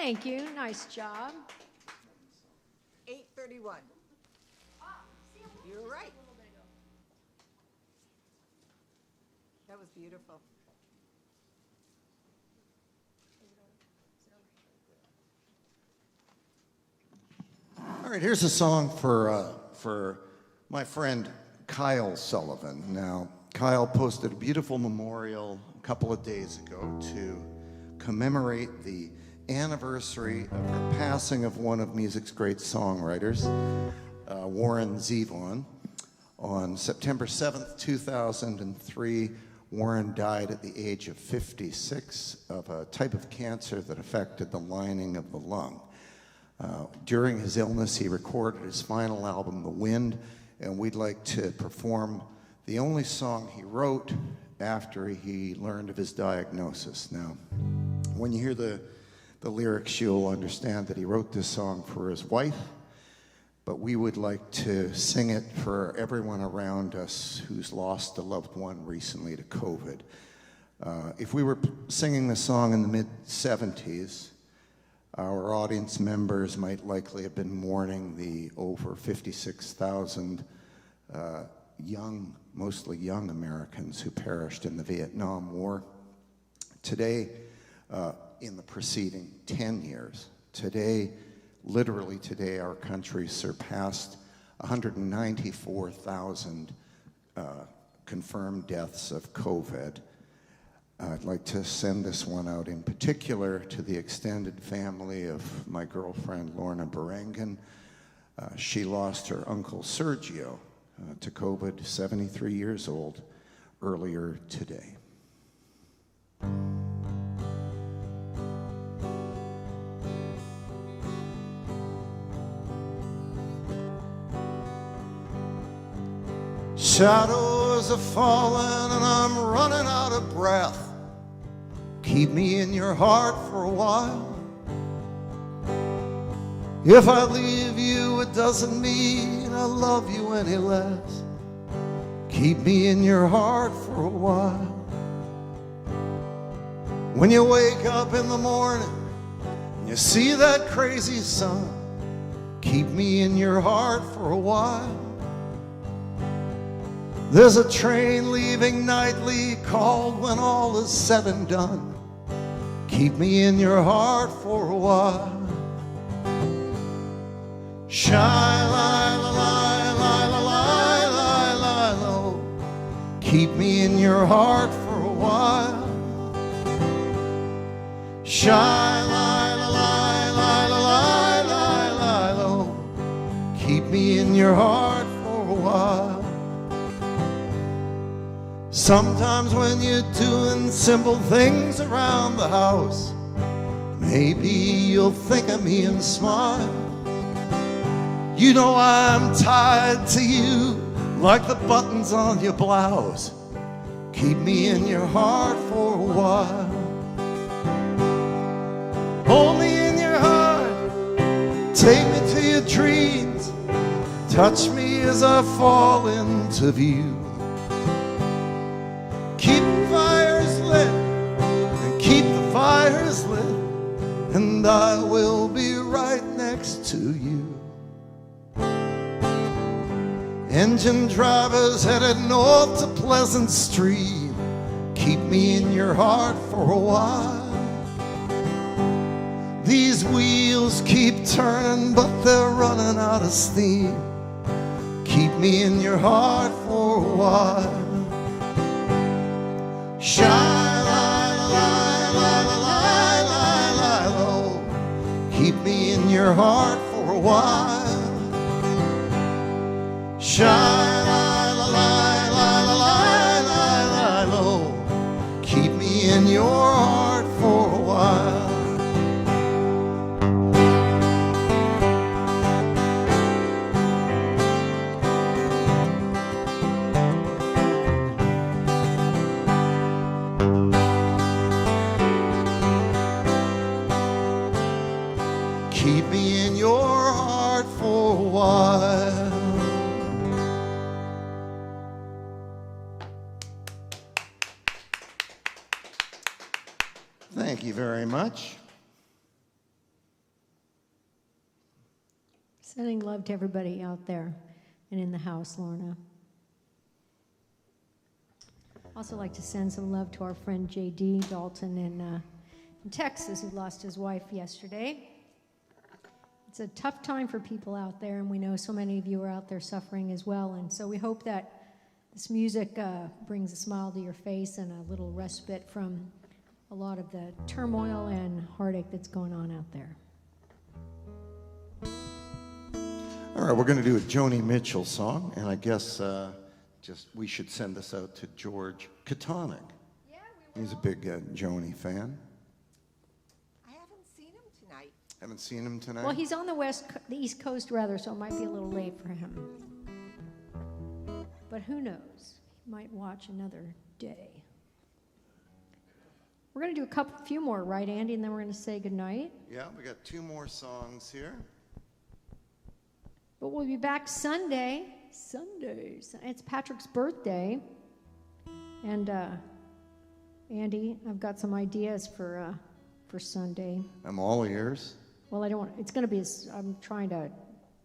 [SPEAKER 4] Thank you. Nice job.
[SPEAKER 2] 8:31. You're right. That was beautiful.
[SPEAKER 3] All right, here's a song for my friend Kyle Sullivan. Now, Kyle posted a beautiful memorial a couple of days ago to commemorate the anniversary of the passing of one of music's great songwriters, Warren Zevon. On September 7th, 2003, Warren died at the age of 56 of a type of cancer that affected the lining of the lung. During his illness, he recorded his final album, The Wind, and we'd like to perform the only song he wrote after he learned of his diagnosis. Now, when you hear the lyrics, you'll understand that he wrote this song for his wife, but we would like to sing it for everyone around us who's lost a loved one recently to COVID. If we were singing the song in the mid-'70s, our audience members might likely have been mourning the over 56,000 mostly young Americans who perished in the Vietnam War. Today, in the preceding 10 years, literally today, our country surpassed 194,000 confirmed deaths of COVID. I'd like to send this one out in particular to the extended family of my girlfriend, Lorna Berengen. She lost her uncle Sergio to COVID, 73 years old, earlier today.
[SPEAKER 5] Shadows are falling and I'm running out of breath. Keep me in your heart for a while. If I leave you, it doesn't mean I love you any less. Keep me in your heart for a while. When you wake up in the morning and you see that crazy sun, keep me in your heart for a while. There's a train leaving nightly called when all is said and done. Keep me in your heart for a while. Shy-lie-la-lie-lie-lie-lie-lie-lo. Keep me in your heart for a while. Shy-lie-la-lie-lie-lie-lie-lo. Keep me in your heart for a while. Sometimes when you're doing simple things around the house, maybe you'll think of me and smile. You know I'm tied to you like the buttons on your blouse. Keep me in your heart for a while. Hold me in your heart, take me to your dreams, touch me as I fall into view. Keep the fires lit, and keep the fires lit, and I will be right next to you. Engine drivers headed north to Pleasant Street, keep me in your heart for a while. These wheels keep turning, but they're running out of steam. Keep me in your heart for a while. Shy-lie-la-lie-lie-lie-lie-lo. Keep me in your heart for a while. Shy-lie-la-lie-lie-lie-lie-lo. Keep me in your heart for a while. Keep me in your heart for a while.
[SPEAKER 3] Thank you very much.
[SPEAKER 4] Sending love to everybody out there and in the house, Lorna. Also like to send some love to our friend J.D. Dalton in Texas, who lost his wife yesterday. It's a tough time for people out there, and we know so many of you are out there suffering as well. And so we hope that this music brings a smile to your face and a little respite from a lot of the turmoil and heartache that's going on out there.
[SPEAKER 3] All right, we're going to do a Joni Mitchell song, and I guess we should send this out to George Katonic.
[SPEAKER 2] Yeah, we will.
[SPEAKER 3] He's a big Joni fan.
[SPEAKER 2] I haven't seen him tonight.
[SPEAKER 3] Haven't seen him tonight?
[SPEAKER 4] Well, he's on the East Coast rather, so it might be a little late for him. But who knows? He might watch another day. We're going to do a few more, right, Andy? And then we're going to say goodnight.
[SPEAKER 3] Yeah, we got 2 more songs here.
[SPEAKER 4] But we'll be back Sunday. It's Patrick's birthday. And Andy, I've got some ideas for Sunday.
[SPEAKER 3] I'm all ears.
[SPEAKER 4] Well, I don't want, it's going to be, I'm trying to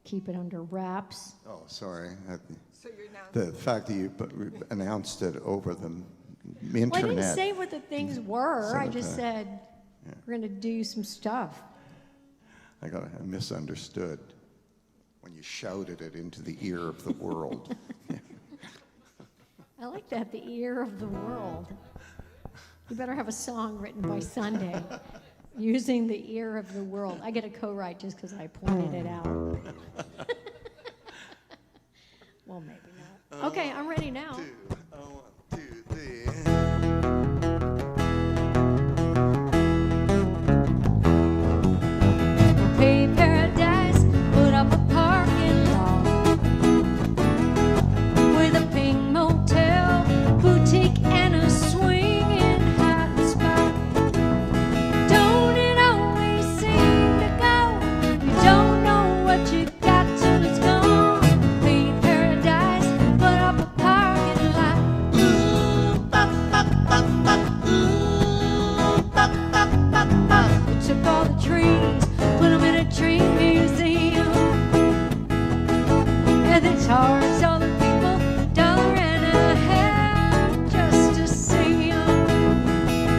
[SPEAKER 4] keep it under wraps.
[SPEAKER 3] Oh, sorry.
[SPEAKER 2] So you're now.
[SPEAKER 3] The fact that you announced it over the internet.
[SPEAKER 4] Well, I didn't say what the things were.
[SPEAKER 3] So
[SPEAKER 4] I just said we're going to do some stuff.
[SPEAKER 3] I misunderstood when you shouted it into the ear of the world.
[SPEAKER 4] I like that, the ear of the world. You better have a song written by Sunday using the ear of the world. I get a co-write just because I pointed it out. Well, maybe not. Okay, I'm ready now.
[SPEAKER 3] 1, 2, 3.
[SPEAKER 1] Pay paradise, put up a parking lot with a pink motel, boutique, and a swinging hot spot. Don't it always seem to go? You don't know what you got till it's gone. Pay paradise, put up a parking lot. Ooh, bop, bop, bop, bop. Ooh, bop, bop, bop, bop. We took all the trees, put them in a tree museum, and they charged all the people $1.50 just to see 'em.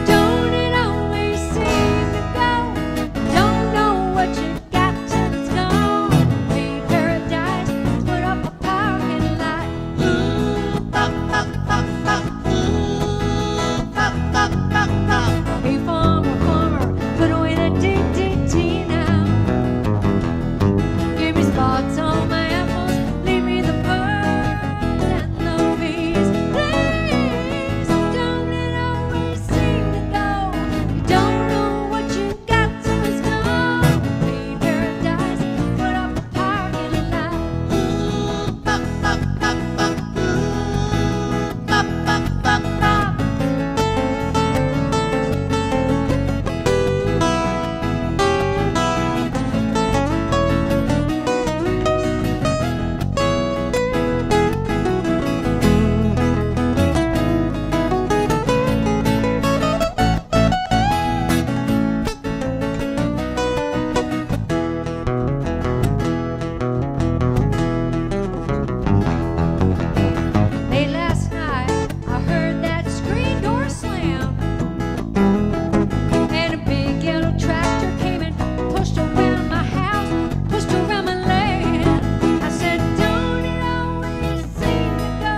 [SPEAKER 1] Don't it always seem to go? Don't know what you got till it's gone. Pay paradise, put up a parking lot. Ooh, bop, bop, bop, bop. Ooh, bop, bop, bop, bop. Hey, farmer, put away the DDT now. Give me spots on my apples, leave me the birds and the bees. Please, don't it always seem to go? You don't know what you got till it's gone. Pay paradise, put up a parking lot. Ooh, bop, bop, bop, bop. Ooh, bop, bop, bop, bop. Late last night, I heard that screen door slam, and a big yellow tractor came and pushed around my house, pushed around my land. I said, don't it always seem to go?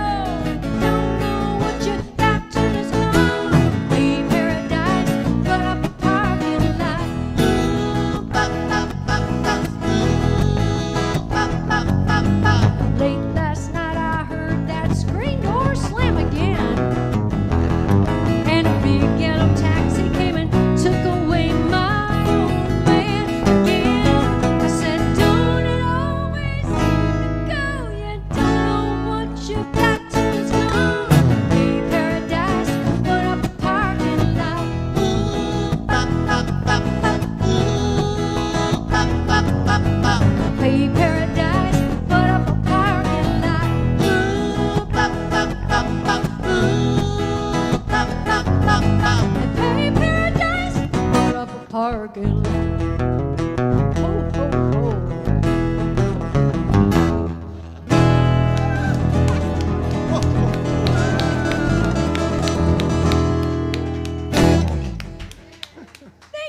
[SPEAKER 1] Don't know what you got till it's gone. Pay paradise, put up a parking lot. Ooh, bop, bop, bop, bop. Ooh, bop, bop, bop, bop. Late last night, I heard that screen door slam again, and a big yellow taxi came and took away my old man again. I said, don't it always seem to go? You don't know what you got till it's gone. Pay paradise, put up a parking lot. Ooh, bop, bop, bop, bop. Ooh, bop, bop, bop, bop. Pay paradise, put up a parking lot. Ooh, bop, bop, bop, bop. Ooh, bop, bop, bop, bop. And pay paradise, put up a parking lot. Ho, ho, ho.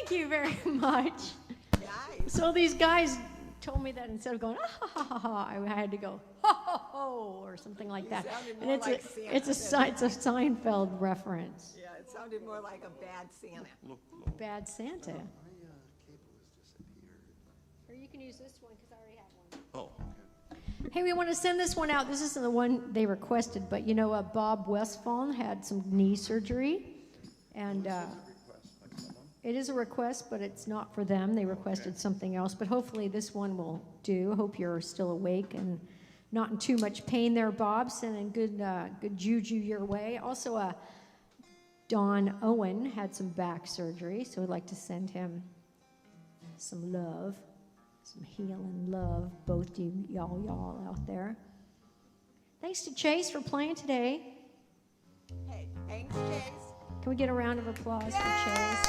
[SPEAKER 4] Thank you very much.
[SPEAKER 2] Nice.
[SPEAKER 4] So these guys told me that instead of going, ah, ha, ha, ha, ha, I had to go, ho, ho, ho, or something like that.
[SPEAKER 2] sounded
[SPEAKER 4] And
[SPEAKER 2] more
[SPEAKER 4] it's
[SPEAKER 2] like
[SPEAKER 4] a,
[SPEAKER 2] Santa
[SPEAKER 4] it's a Seinfeld reference.
[SPEAKER 2] Yeah, it sounded more like a bad Santa.
[SPEAKER 4] Bad Santa. Or you can use this one because I already have one.
[SPEAKER 3] Oh.
[SPEAKER 4] Hey, we want to send this one out. This isn't the one they requested, but you know, Bob Westphal had some knee surgery, and it is a request, but it's not for them. They requested something else, but hopefully this one will do. Hope you're still awake and not in too much pain there, Bob. Sending good juju your way. Also, Don Owen had some back surgery, so we'd like to send him some love. Some healing love, both you, y'all out there. Thanks to Chase for playing today.
[SPEAKER 2] Hey, thanks, Chase.
[SPEAKER 4] Can we get a round of applause for Chase?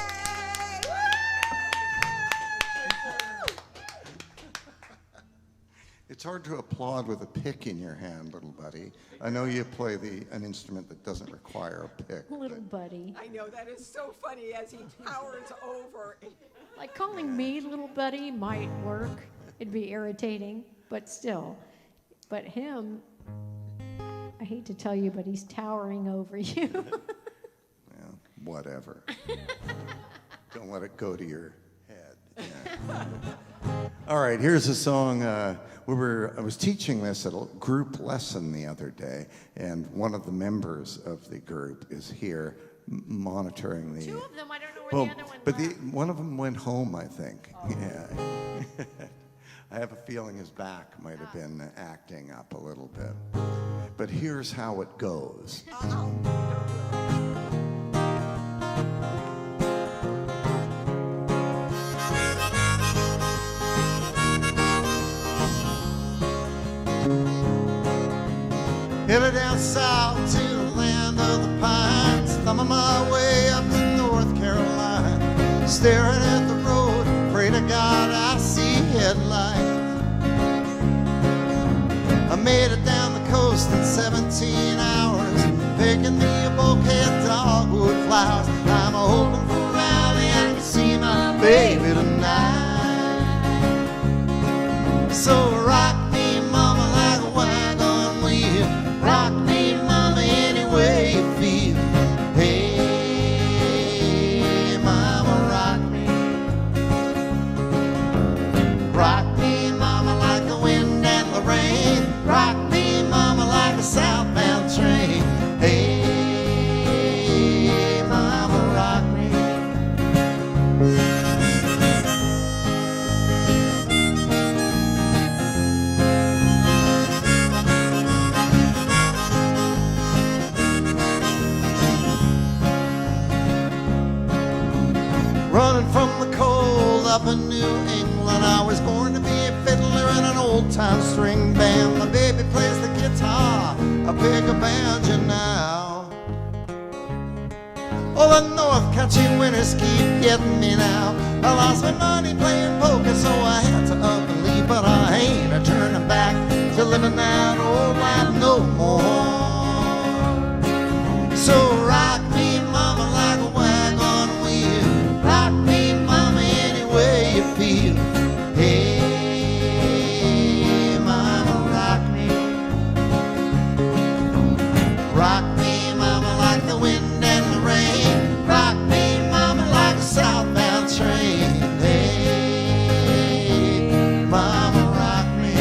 [SPEAKER 3] It's hard to applaud with a pick in your hand, little buddy. I know you play an instrument that doesn't require a pick.
[SPEAKER 4] Little buddy.
[SPEAKER 2] I know, that is so funny as he towers over.
[SPEAKER 4] Like calling me little buddy might work. It'd be irritating, but still. But him, I hate to tell you, but he's towering over you.
[SPEAKER 3] Yeah, whatever. Don't let it go to your head. Yeah. All right, here's a song. I was teaching this at a group lesson the other day, and one of the members of the group is here monitoring the...
[SPEAKER 4] Two of them, I don't know where the other one
[SPEAKER 3] but
[SPEAKER 4] went.
[SPEAKER 3] one of them went home, I think. Oh. Yeah. I have a feeling his back might have been acting up a little bit. But here's how it goes.
[SPEAKER 5] Headed down south to the land of the pines, thumbing my way up to North Carolina, staring at the road, pray to God I see headlights. I made it down the coast in 17 hours, picking me a bouquet of dogwood flowers. I'm hoping for Raleigh, I can see my baby tonight. So rock me, mama, like a wagon wheel. Rock me, mama, any way you feel. Hey, mama, rock me. Rock me, mama, like the wind and the rain. Rock me, mama, like a southbound train. Hey, mama, rock me. Running from the cold up in New England, I was born to be a fiddler in an old-time string band. My baby plays the guitar, I pick a banjo now. Oh, the North Country winters keep getting me now. I lost my money playing poker, so I had to up and leave. But I ain't a turning back to living that old life no more. So rock me, mama, like a wagon wheel. Rock me, mama, any way you feel. Hey, mama, rock me. Rock me, mama, like the wind and the rain. Rock me, mama, like a southbound train. Hey, mama, rock me.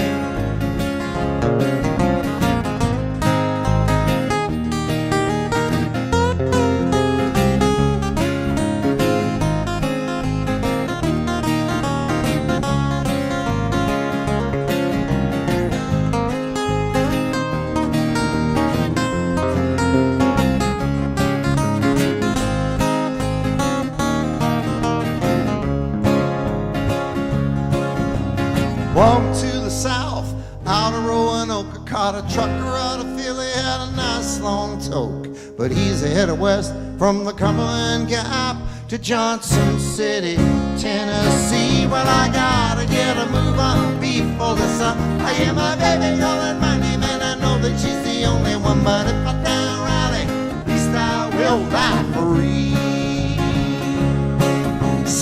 [SPEAKER 5] Walked to the south, out of Roanoke, caught a trucker out of Philly, had a nice long toke. But he's headed west from the Cumberland Gap to Johnson City, Tennessee. Well, I gotta get a move on before the sun. I hear my baby calling my name, and I know that she's the only one. But if I die Raleigh, at least I will die free.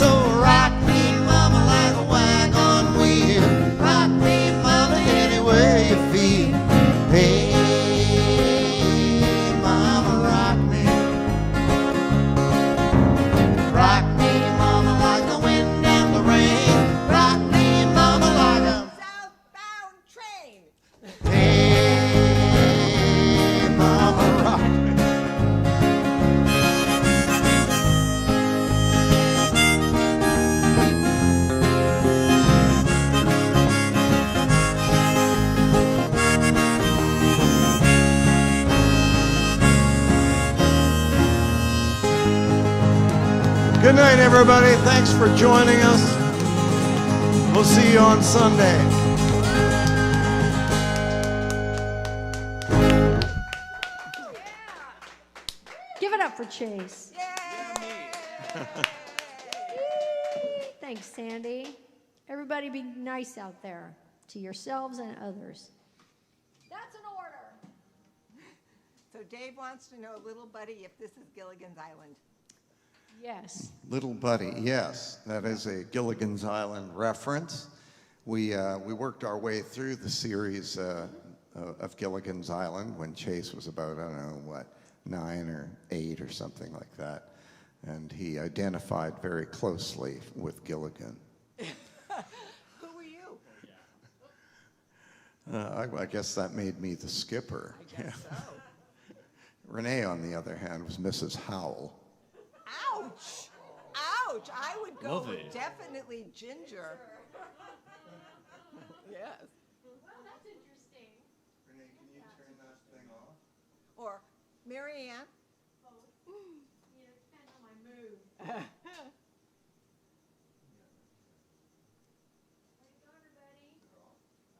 [SPEAKER 5] So rock me, mama, like a wagon wheel. Rock me, mama, any way you feel. Hey, mama, rock me. Rock me, mama, like the wind and the rain. Rock me, mama, like a
[SPEAKER 2] Southbound train.
[SPEAKER 5] hey, mama, rock me. Good night, everybody. Thanks for joining us. We'll see you on Sunday.
[SPEAKER 4] Give it up for Chase. Thanks, Sandy. Everybody be nice out there to yourselves and others. That's an order.
[SPEAKER 2] So Dave wants to know, little buddy, if this is Gilligan's Island.
[SPEAKER 4] Yes.
[SPEAKER 3] Little Buddy, yes, that is a Gilligan's Island reference. We worked our way through the series of Gilligan's Island when Chase was about, I don't know, what, 9 or 8 or something like that. And he identified very closely with Gilligan.
[SPEAKER 2] Who were you?
[SPEAKER 3] I guess that made me the skipper.
[SPEAKER 2] I guess so.
[SPEAKER 3] Renee, on the other hand, was Mrs. Howell.
[SPEAKER 2] Ouch! Ouch! I would go
[SPEAKER 6] Love
[SPEAKER 2] with
[SPEAKER 6] it.
[SPEAKER 2] definitely Ginger. Yes.
[SPEAKER 4] Well, that's interesting.
[SPEAKER 3] Renee, can you turn that thing off?
[SPEAKER 2] Or Mary Ann.
[SPEAKER 4] It depends on my mood.